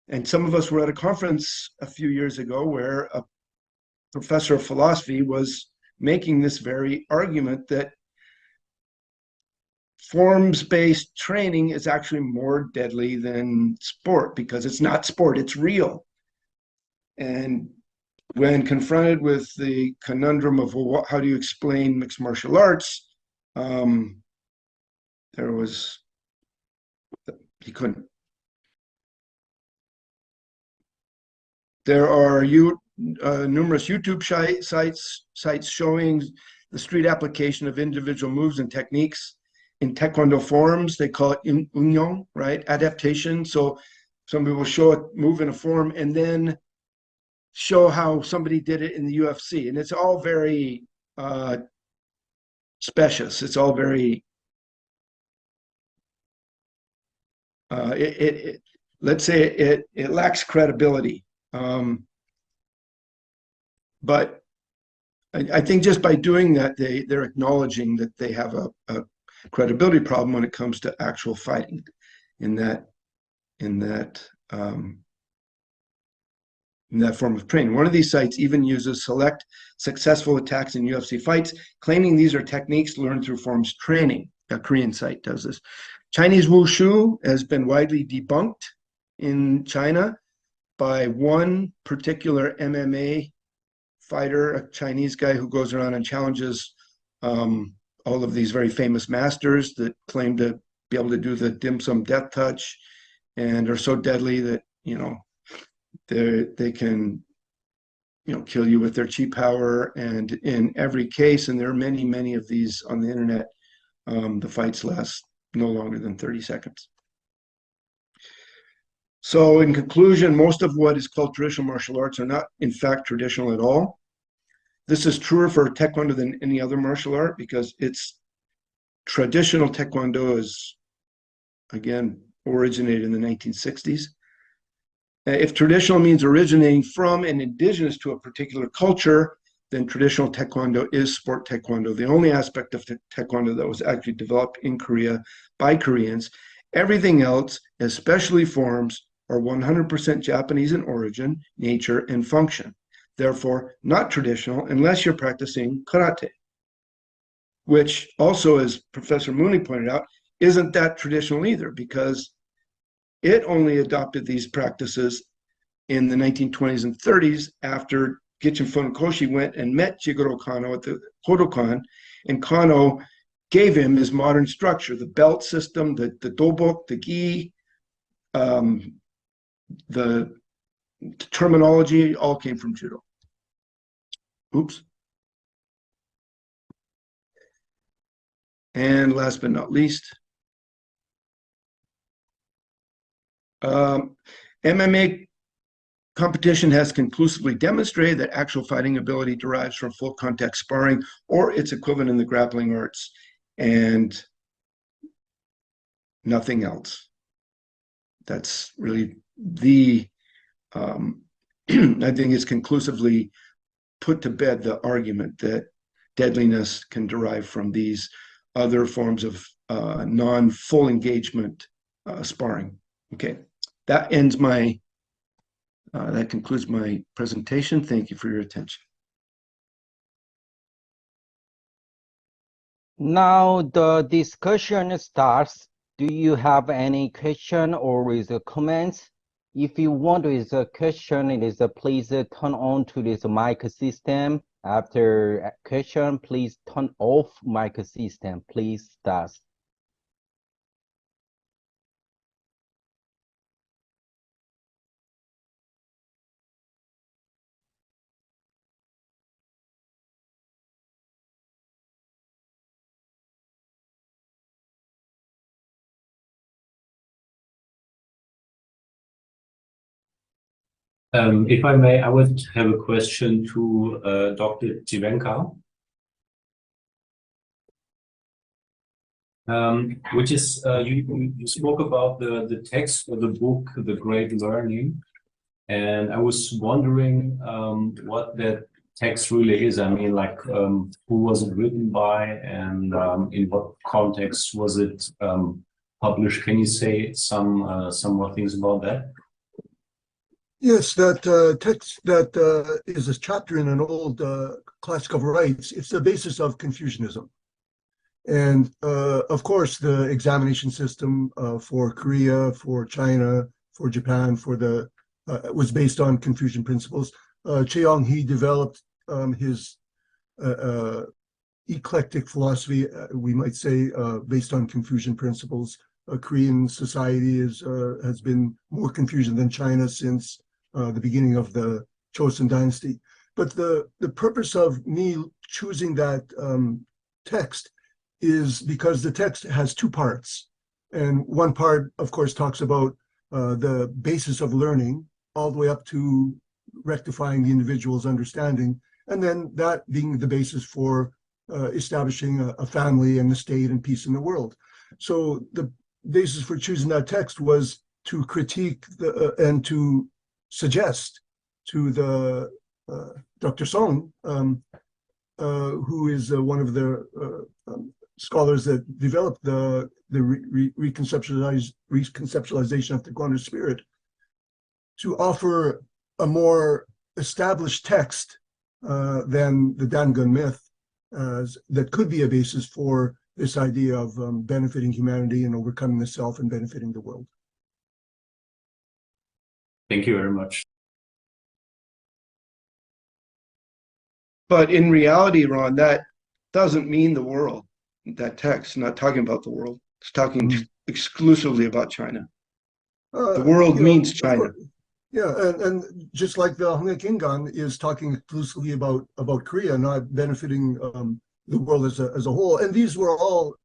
And some of us were at a conference a few years ago where a professor of philosophy was making this very argument that forms-based training is actually more deadly than sport because it's not sport, it's real. And when confronted with the conundrum of, well, how do you explain mixed martial arts, he couldn't. There are numerous YouTube sites showing the street application of individual moves and techniques in Taekwondo forms. They call it unyeong, right? Adaptation. So somebody will show a move in a form and then show how somebody did it in the UFC. And it's all very specious. It's all very, let's say it lacks credibility. But I think just by doing that, they're acknowledging that they have a credibility problem when it comes to actual fighting in that form of training. One of these sites even uses select successful attacks in UFC fights, claiming these are techniques learned through forms training. A Korean site does this. Chinese wushu has been widely debunked in China by one particular MMA fighter, a Chinese guy who goes around and challenges all of these very famous masters that claim to be able to do the dim sum death touch and are so deadly that, they can, kill you with their chi power. And in every case, and there are many of these on the internet, the fights last no longer than 30 seconds. So in conclusion, most of what is called traditional martial arts are not, in fact, traditional at all. This is truer for Taekwondo than any other martial art because it's traditional Taekwondo is, again, originated in the 1960s. If traditional means originating from and indigenous to a particular culture, then traditional Taekwondo is sport Taekwondo, the only aspect of Taekwondo that was actually developed in Korea by Koreans. Everything else, especially forms, are 100% Japanese in origin, nature, and function. Therefore, not traditional unless you're practicing karate, which also, as Professor Mooney pointed out, isn't that traditional either because it only adopted these practices in the 1920s and 30s after Gichin Funakoshi went and met Jigoro Kano at the Kodokan, and Kano gave him his modern structure, the belt system, the dobok, the gi, the terminology all came from judo. Oops. And last but not least, MMA competition has conclusively demonstrated that actual fighting ability derives from full contact sparring or its equivalent in the grappling arts and nothing else. That's really I think it's conclusively put to bed the argument that deadliness can derive from these other forms of non-full engagement sparring. Okay, that concludes my presentation. Thank you for your attention. Now the discussion starts. Do you have any question or is a comments? If you want to is a question, it is a please turn on to this mic system. After a question, please turn off mic system. Please start. If I may, I would have a question to Dr. Jivenka, which is you spoke about the text for the book, The Great Learning, and I was wondering what that text really is. I mean, like who was it written by, and in what context was it published? Can you say some more things about that? Yes, that text that is a chapter in an old classic of rights. It's the basis of Confucianism. And of course, the examination system for Korea, for China, for Japan, was based on Confucian principles. Cheong-hee developed his eclectic philosophy, we might say, based on Confucian principles. Korean society has been more Confucian than China since the beginning of the Joseon dynasty. But the purpose of me choosing that text is because the text has two parts. And one part, of course, talks about the basis of learning all the way up to rectifying the individual's understanding, and then that being the basis for establishing a family and the state and peace in the world. So the basis for choosing that text was to critique and to suggest to the Dr. Song, who is one of the scholars that developed the reconceptualization of the Taekwondo spirit, to offer a more established text than the Dangun myth that could be a basis for this idea of benefiting humanity and overcoming the self and benefiting the world. Thank you very much. But in reality, Ron, that doesn't mean the world. That text, not talking about the world. It's talking exclusively about China. The world means China. Yeah, and just like the Hongek Ingan is talking exclusively about Korea, not benefiting the world as a whole. And these were all,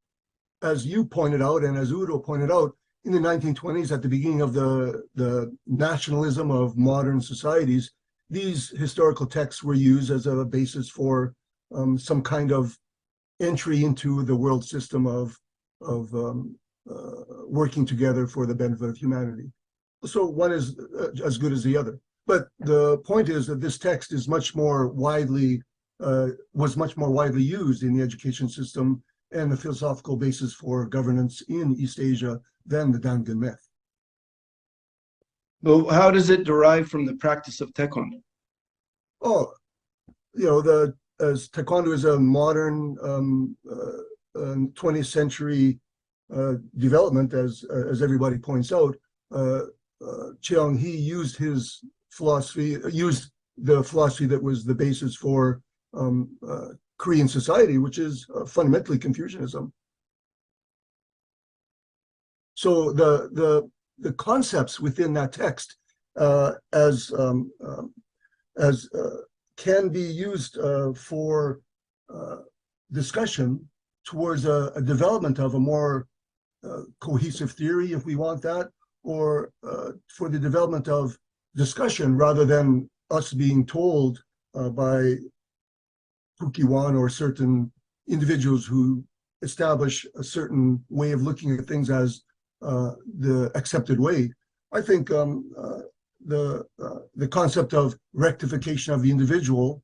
as you pointed out, and as Udo pointed out, in the 1920s, at the beginning of the nationalism of modern societies, these historical texts were used as a basis for some kind of entry into the world system of working together for the benefit of humanity. So one is as good as the other. But the point is that this text is much more widely, was much more widely used in the education system and the philosophical basis for governance in East Asia than the Dangun myth. Well, how does it derive from the practice of Taekwondo? Oh, you know, as Taekwondo is a modern 20th century development, as everybody points out, Cheong-hee used his philosophy, used the philosophy that was the basis for Korean society, which is fundamentally Confucianism. So the concepts within that text as can be used for discussion towards a development of a more cohesive theory, if we want that, or for the development of discussion rather than us being told by Kuki-wan or certain individuals who establish a certain way of looking at things as the accepted way. I think the concept of rectification of the individual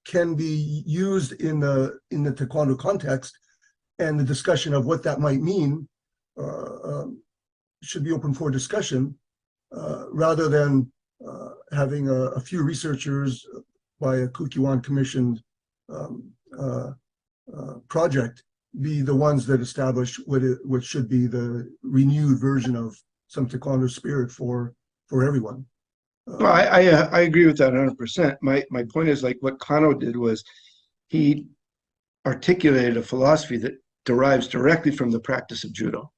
can be used in the Taekwondo context, and the discussion of what that might mean should be open for discussion rather than having a few researchers by a Kuki-wan commissioned project be the ones that establish what should be the renewed version of some Taekwondo spirit for everyone. Well, I agree with that 100%. My point is, like, what Kano did was he articulated a philosophy that derives directly from the practice of judo,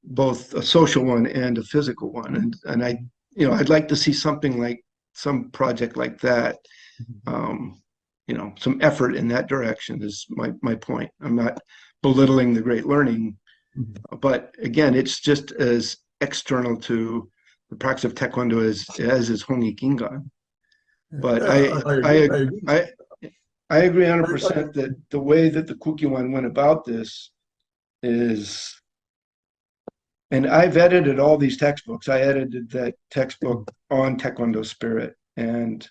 both a social one and a physical one. And I'd like to see something like some project like that. Some effort in that direction is my point. I'm not belittling the great learning, but again, it's just as external to the practice of Taekwondo as is Hongik Ingan. But I agree 100% that the way that the Kukiwan went about this is, and I've edited all these textbooks. I edited that textbook on Taekwondo spirit, and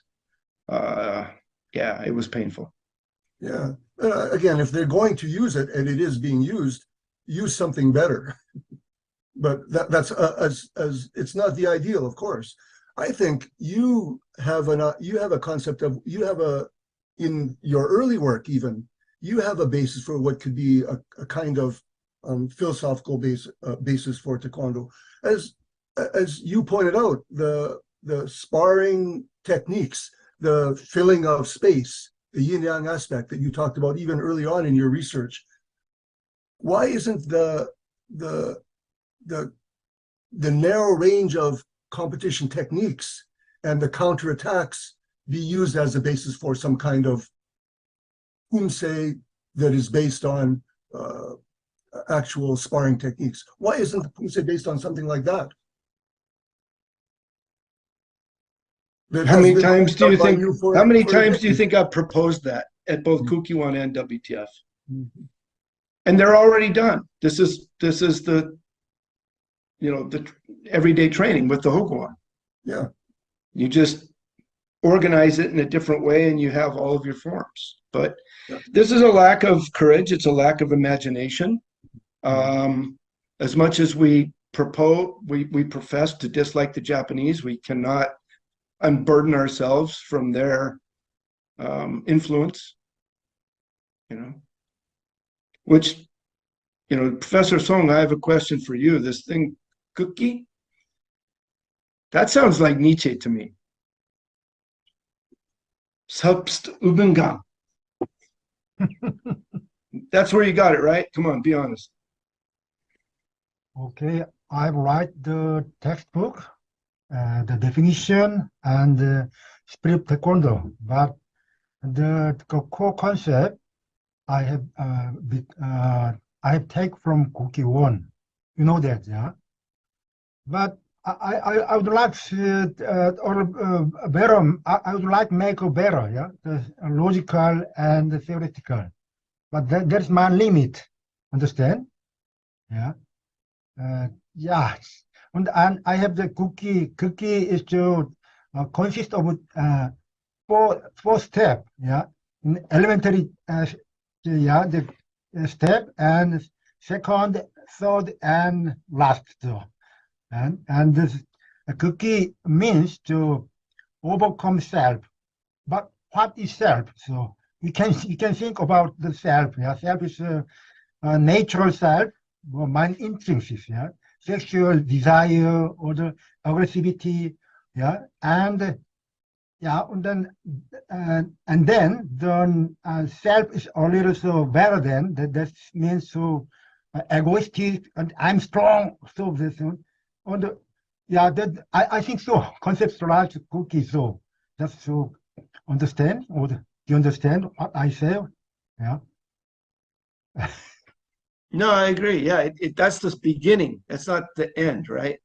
yeah, it was painful. Yeah. Again, if they're going to use it, and it is being used, use something better. But that's as it's not the ideal, of course. I think you have a concept of, in your early work even, you have a basis for what could be a kind of philosophical basis for Taekwondo. As you pointed out, the sparring techniques, the filling of space, the yin-yang aspect that you talked about even early on in your research. Why isn't the narrow range of competition techniques and the counterattacks be used as a basis for some kind of humsei that is based on actual sparring techniques? Why isn't the humsei based on something like that? How many times do you think I've proposed that at both Kukiwan and WTF? And they're already done. This is the the everyday training with the Hokuwan. Yeah. You just organize it in a different way and you have all of your forms. But this is a lack of courage. It's a lack of imagination. As much as we profess to dislike the Japanese, we cannot unburden ourselves from their influence, which, Professor Song, I have a question for you. This thing, cookie, that sounds like Nietzsche to me. Selbst Übungen. That's where you got it, right? Come on, be honest. Okay, I write the textbook, the definition, and the spirit of Taekwondo, but the core concept I have taken from Kukiwan. You know that, yeah. But I would like better. I would like make a better, yeah, the logical and the theoretical. But there's my limit. Understand? Yeah. Yeah. And I have the cookie. Cookie is to consist of four step. Yeah. In elementary. Yeah, the step, and second, third, and last. So, and this cookie means to overcome self. But what is self? So you can think about the self. Yeah, self is a natural self, or mind intrinsic. Yeah, sexual desire or the aggressivity. Yeah, and yeah, and then the self is a little so better than that means so egoistic and I'm strong. So this on the that I think so. Conceptualize cookie. So that's so understand, or do you understand what I say? Yeah. No, I agree. Yeah, that's the beginning. That's not the end, right?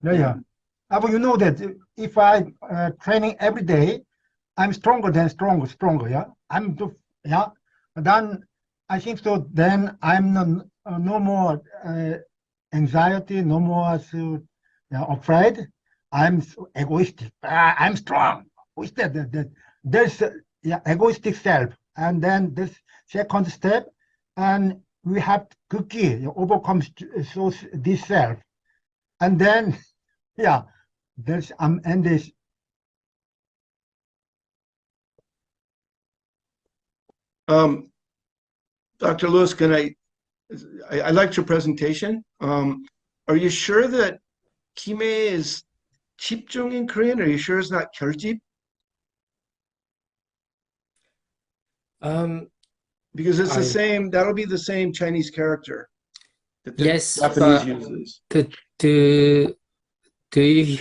Yeah. But you know that if I training every day, I'm stronger. Yeah. Then I think so. Then I'm no more anxiety, no more afraid. I'm so egoistic. I'm strong. Who's that? There's egoistic self, and then this second step, and we have cookie overcome so this self, and then there's and this. Dr. Lewis, I liked your presentation. Are you sure that Kime is 집중 in Korean? Are you sure it's not 결집? Because it's the same, that'll be the same Chinese character that the yes, Japanese uses.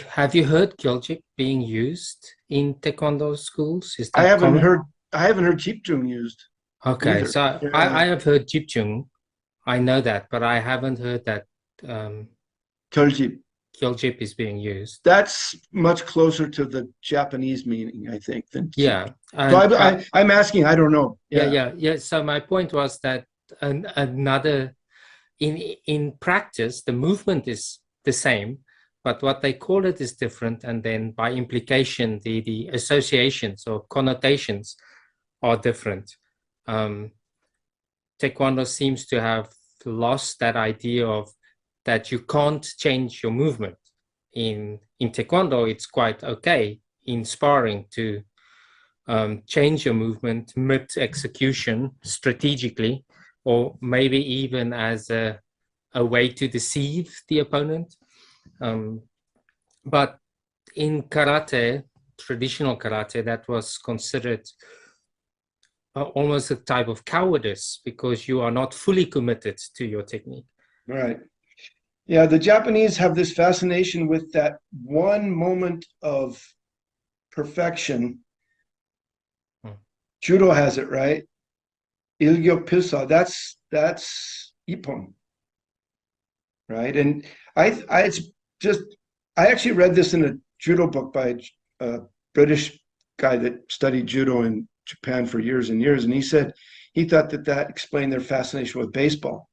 Have you heard Gyeoljip being used in Taekwondo schools? Is that I haven't common? heard 집중 used. Okay, either. so Yeah. I have heard 집중. I know that, but I haven't heard that 결집. Gyeoljip is being used. That's much closer to the Japanese meaning, I think, than Yeah. So I'm asking, I don't know. Yeah. So my point was that another in practice, the movement is the same, but what they call it is different, and then by implication, the associations or connotations are different. Taekwondo seems to have lost that idea of that you can't change your movement. In Taekwondo, it's quite okay in sparring to change your movement mid-execution strategically, or maybe even as a way to deceive the opponent. But in karate, traditional karate, that was considered almost a type of cowardice because you are not fully committed to your technique. Right. Yeah, the Japanese have this fascination with that one moment of perfection. Judo has it, right? 일격 필사, that's ippon, right? And I actually read this in a judo book by a British guy that studied judo in Japan for years and years, and he said he thought that explained their fascination with baseball.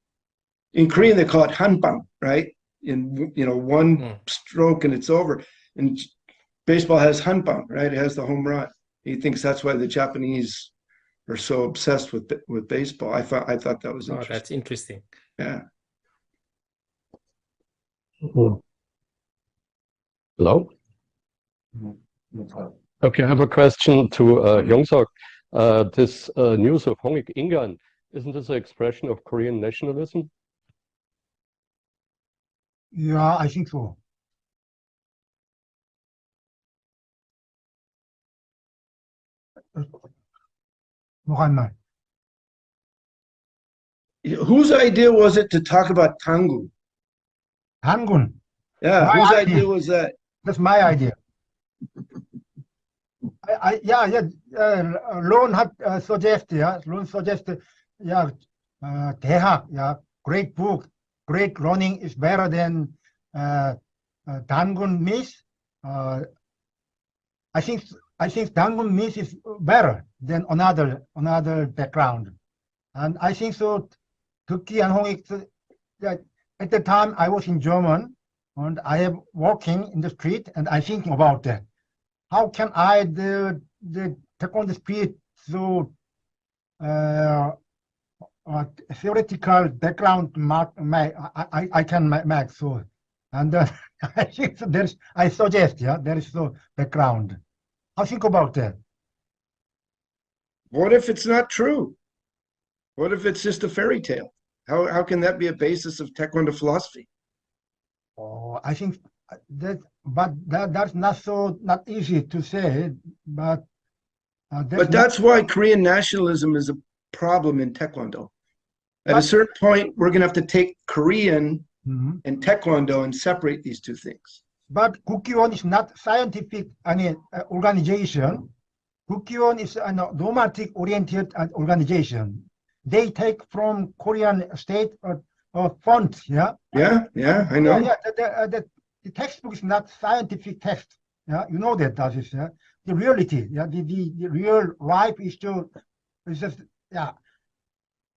In Korean, they call it hanbang, right? In one stroke and it's over. And baseball has hanbang, right? It has the home run. He thinks that's why the Japanese are so obsessed with baseball. I thought that was interesting. Oh, that's interesting. Yeah. Hello? Okay, I have a question to Yongsuk. This news of Hongik Ingan, isn't this an expression of Korean nationalism? Yeah, I think so. Whose idea was it to talk about Tangun? Tangun. Yeah, whose idea was that? That's my idea. Loan had suggested, 대학, great book, great learning is better than Tangun Miss. I think Tangun Miss is better than another background, and I think so. Tukki and Hongik. At the time I was in German, and I am walking in the street, and I thinking about that. How can I the Taekwondo spirit so theoretical background I can make so, and I think so I suggest there is no background. How think about that? What if it's not true? What if it's just a fairy tale? How can that be a basis of Taekwondo philosophy? Oh, I think that's not easy to say, but that's why Korean nationalism is a problem in Taekwondo. At a certain point, we're going to have to take Korean and Taekwondo and separate these two things. But Gukkyuan is not scientific organization. Gukkyuan is a nomadic-oriented organization. They take from Korean state funds. Yeah, I know. The textbook is not scientific text. Yeah, you know that is the reality. Yeah, the real life is just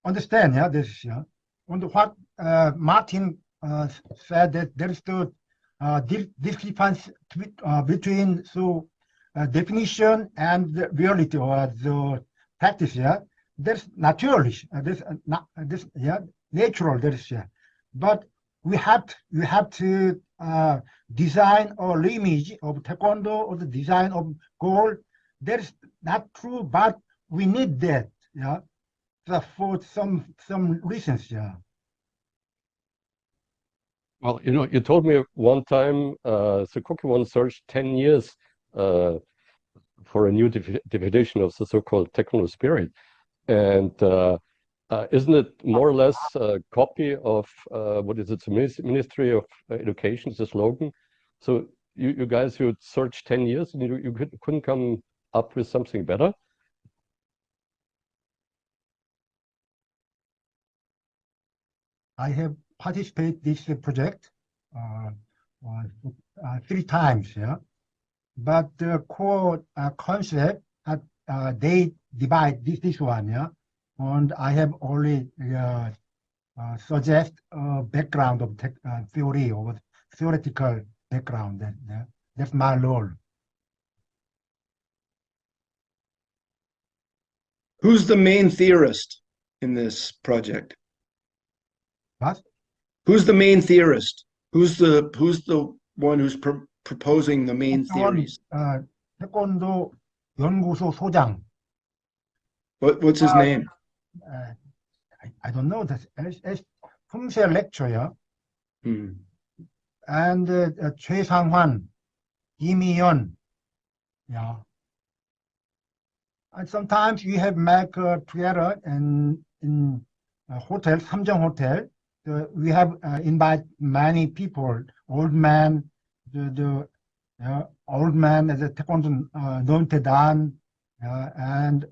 understand. Yeah, this on what Martin said that there is the discrepancy between definition and the reality or the practice. Yeah, there's naturally natural. There is but we have to design or image of Taekwondo or the design of goal. That's not true, but we need that. Yeah, for some reasons. Yeah. Well, you told me one time the Kokuwon searched 10 years for a new definition of the so-called Taekwondo spirit. And isn't it more or less a copy of what is it, the Ministry of Education, the slogan? So you guys, you searched 10 years and you couldn't come up with something better? I have participated in this project 3 times, yeah. But the core concept, they divide this one, yeah. And I have only suggest a background of theory or theoretical background. That's my role. Who's the main theorist in this project? What? Who's the main theorist? Who's the one who's proposing the main theories? 태권도 연구소 소장. What's his name? I don't know. That's 품새 lecturer. And 최상환, 이미연. Yeah. And sometimes we have make together in hotel, Samjong Hotel. We have invite many people, old man, the old man as a Taekwondo Nomtedan, and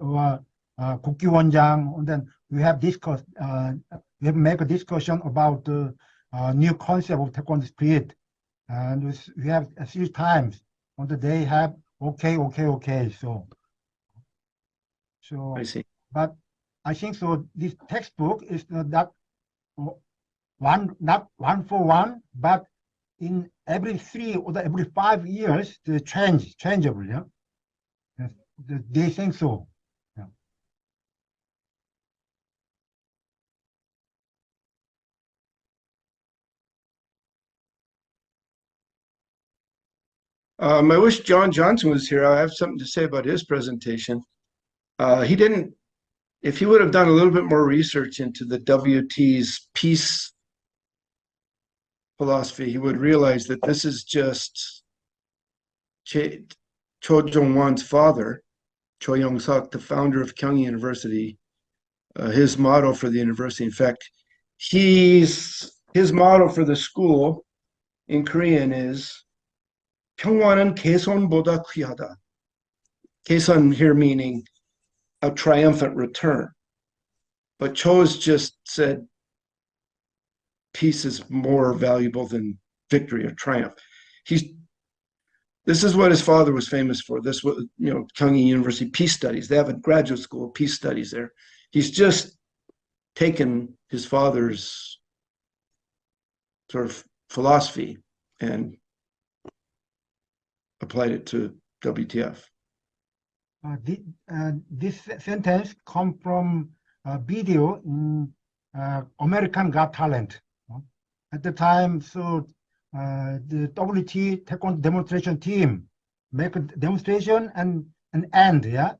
국기원장. And then we have discussed, we have make a discussion about the new concept of Taekwondo spirit, and we have a few times on the day have okay. So I see. But I think so. This textbook is not one for one, but in every 3 or every 5 years, the changeable. Yeah, they think so. Yeah. I wish John Johnson was here. I have something to say about his presentation. He didn't. If he would have done a little bit more research into the WT's peace philosophy, he would realize that this is just Cho Jong-won's father, Cho Young-suk, the founder of Kyung University, his motto for the university. In fact, his motto for the school in Korean is 평화는 개선보다 귀하다. 개선 here meaning a triumphant return. But Cho's just said peace is more valuable than victory or triumph. This is what his father was famous for. This was, Kyung University peace studies. They have a graduate school of peace studies there. He's just taken his father's sort of philosophy and applied it to WTF. This sentence comes from a video in American Got Talent. At the time, so the WT Taekwondo demonstration team make a demonstration and end. Yeah,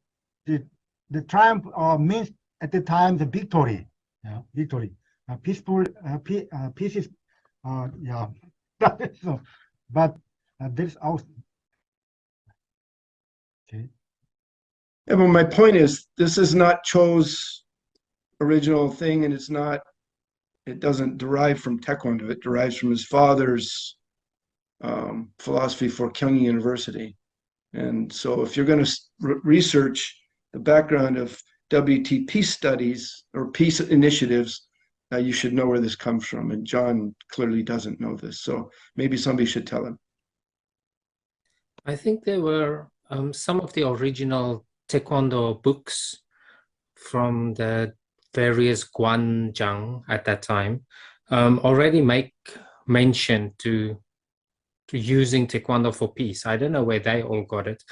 the triumph means at the time the victory. Yeah, victory. Peaceful. Peace is. Yeah. So, but there's also. Okay. Yeah, but my point is, this is not Cho's original thing, and it doesn't derive from Taekwondo. It derives from his father's philosophy for Kyung University. And so if you're going to research the background of WT peace studies or peace initiatives, you should know where this comes from. And John clearly doesn't know this. So maybe somebody should tell him. I think there were some of the original Taekwondo books from the various Gwanjang at that time already make mention to using Taekwondo for peace. I don't know where they all got it.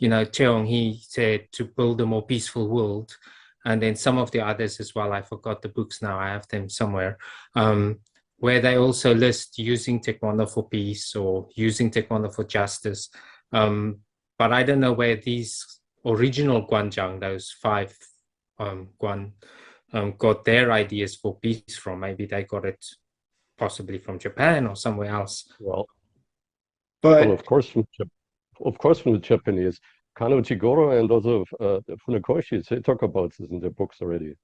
Cheong, he said to build a more peaceful world. And then some of the others as well, I forgot the books now, I have them somewhere, where they also list using Taekwondo for peace or using Taekwondo for justice. But I don't know where these original Gwanjang, those 5 Gwan, got their ideas for peace from. Maybe they got it possibly from Japan or somewhere else. Well, But of course from the Japanese. Kano Jigoro and also Funakoshi, they talk about this in their books already.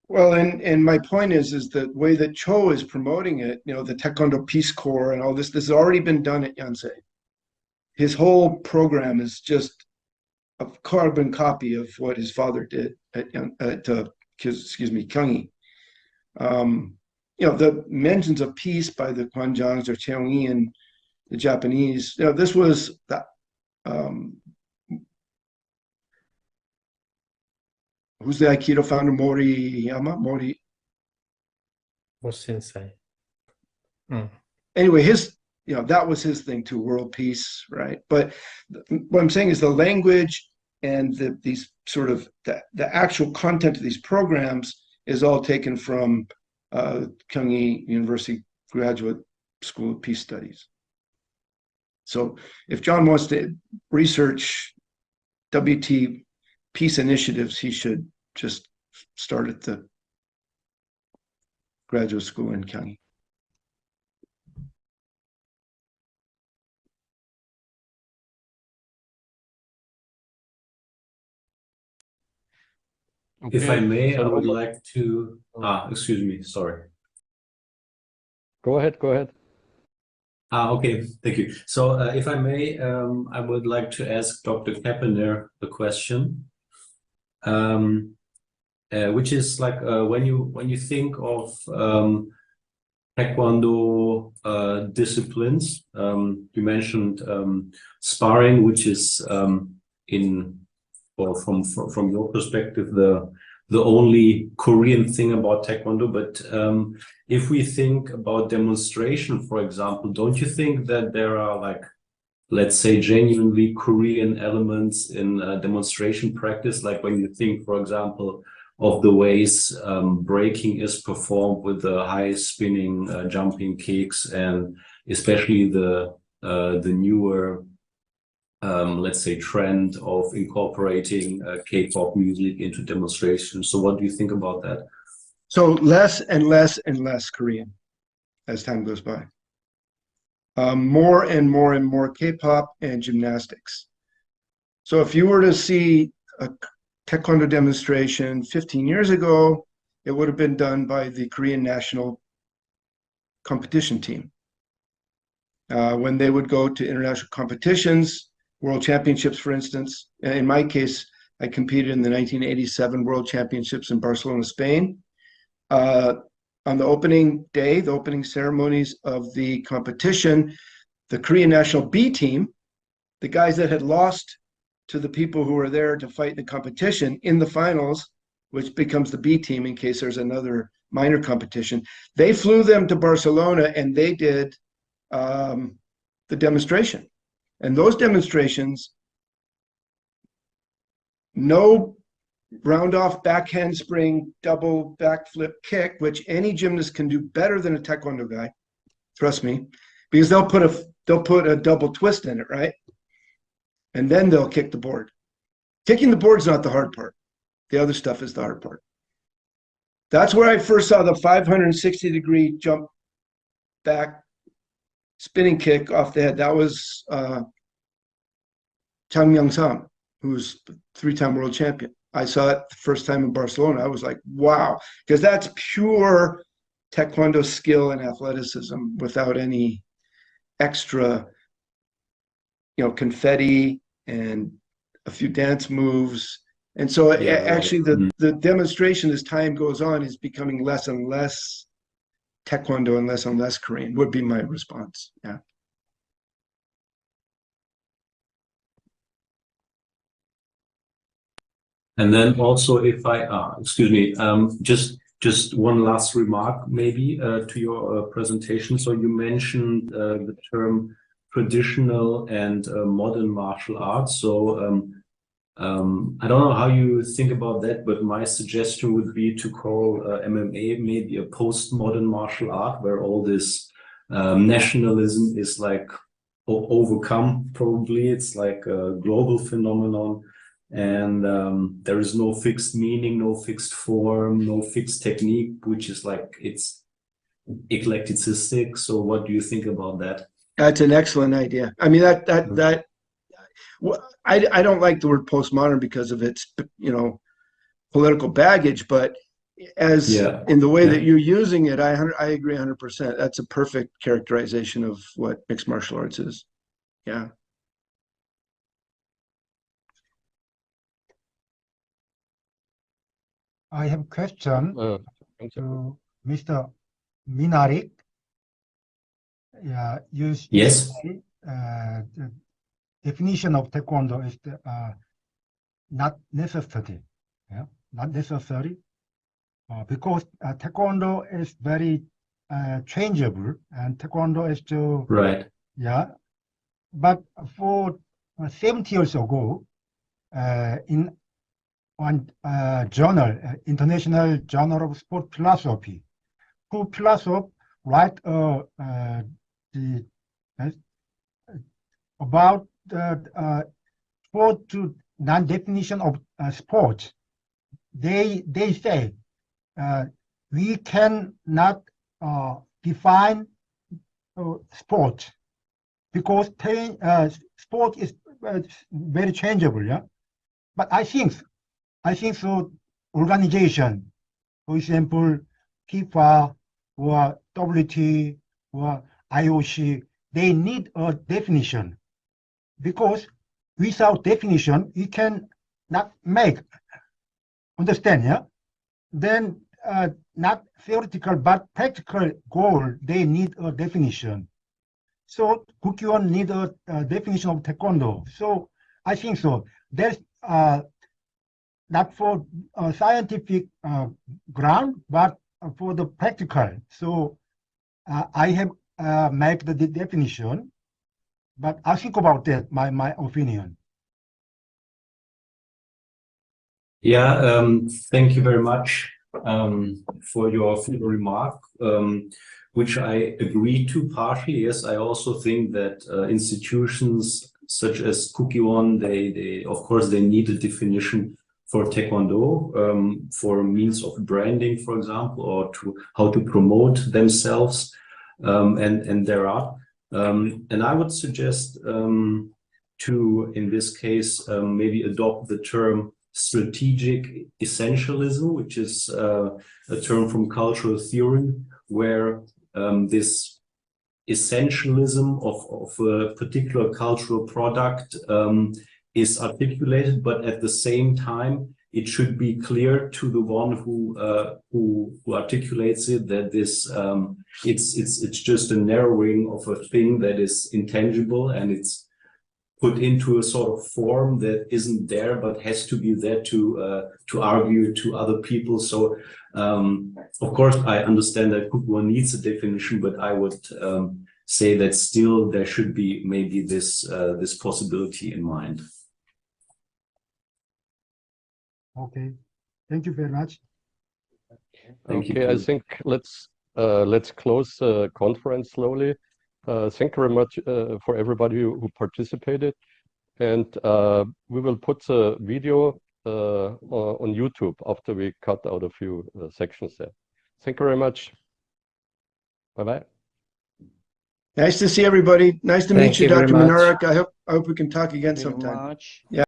well, and my point is the way that Cho is promoting it, you know, the Taekwondo Peace Corps and all this has already been done at Yansei. His whole program is just a carbon copy of what his father did at Kyunghee. You know, the mentions of peace by the Kwanjangs or Cheongyi and the Japanese, you know, this was that. Who's the Aikido founder? Mori. Or sensei. Anyway, you know, that was his thing too, world peace, right? But what I'm saying is the language and these sort of the actual content of these programs is all taken from Kyunghee University Graduate School of Peace Studies. So if John wants to research WT peace initiatives, he should just start at the graduate school in Kyunghee. Okay, If I may, I would somebody- like to, excuse me, sorry. Go ahead. Okay, thank you. So if I may, I would like to ask Dr. Kappener a question, which is like when you think of Taekwondo disciplines, you mentioned sparring, which is from your perspective the only Korean thing about Taekwondo, but if we think about demonstration, for example, don't you think that there are, like, let's say, genuinely Korean elements in demonstration practice, like when you think, for example, of the ways breaking is performed with the high spinning jumping kicks, and especially the newer let's say trend of incorporating K-pop music into demonstration. So what do you think about that? So less and less and less Korean as time goes by. More and more and more K-pop and gymnastics. So if you were to see a Taekwondo demonstration 15 years ago, it would have been done by the Korean national competition team. When they would go to international competitions, World Championships, for instance. In my case, I competed in the 1987 World Championships in Barcelona, Spain. On the opening day, the opening ceremonies of the competition, the Korean national B team, the guys that had lost to the people who were there to fight the competition in the finals, which becomes the B team in case there's another minor competition, they flew them to Barcelona and they did the demonstration. And those demonstrations, no round off back handspring, double backflip kick, which any gymnast can do better than a Taekwondo guy, trust me, because they'll put a double twist in it, right? And then they'll kick the board. Kicking the board is not the hard part. The other stuff is the hard part. That's where I first saw the 560-degree jump back spinning kick off the head. That was Chang Myung-sam, who's the three-time world champion. I saw it the first time in Barcelona. I was like, wow, because that's pure Taekwondo skill and athleticism without any extra, confetti and a few dance moves. And so actually the demonstration as time goes on is becoming less and less Taekwondo and less Korean would be my response. Yeah. And then also, if I, excuse me, just one last remark maybe to your presentation. So you mentioned the term traditional and modern martial arts. So I don't know how you think about that, but my suggestion would be to call MMA maybe a postmodern martial art, where all this nationalism is like overcome. Probably it's like a global phenomenon, and there is no fixed meaning, no fixed form, no fixed technique, which is like it's eclecticistic. So what do you think about that? That's an excellent idea. I mean, I don't like the word postmodern because of its, political baggage, but in the way that you're using it, I agree 100%. That's a perfect characterization of what mixed martial arts is. Yeah. I have a question to Mr. Minarik. Yeah, Yes. The definition of Taekwondo is not necessary. Yeah, not necessary because Taekwondo is very changeable, and Taekwondo is to Right. Yeah, but for 70 years ago, in one journal, International Journal of Sport Philosophy, two philosophers write about sport to non-definition of sport. They say we cannot define sport because sport is very changeable. Yeah, but I think so. Organization, for example, FIFA or WT or IOC, they need a definition because without definition, you can not make. Understand? Yeah. Then not theoretical but practical goal, they need a definition. So Kukkiwon need a definition of Taekwondo. So I think so. There's not for scientific ground, but for the practical. So I have make the definition, but I think about that. My opinion. Yeah, thank you very much for your remark, which I agree to partially. Yes, I also think that institutions such as Kukkiwon, they of course they need a definition for Taekwondo, for means of branding, for example, or to how to promote themselves, and there are, and I would suggest to, in this case, maybe adopt the term strategic essentialism, which is a term from cultural theory, where this essentialism of a particular cultural product is articulated, but at the same time, it should be clear to the one who articulates it that this it's just a narrowing of a thing that is intangible, and it's put into a sort of form that isn't there but has to be there to argue to other people. So of course I understand that Kukkiwon needs a definition, but I would say that still there should be maybe this possibility in mind. Okay, thank you very much. Thank you. Okay, I think let's close the conference slowly. Thank you very much for everybody who participated, and we will put the video on YouTube after we cut out a few sections there. Thank you very much. Bye-bye. Nice to see everybody. Nice to meet you, Dr. Minarik. I hope we can talk again sometime. Yeah.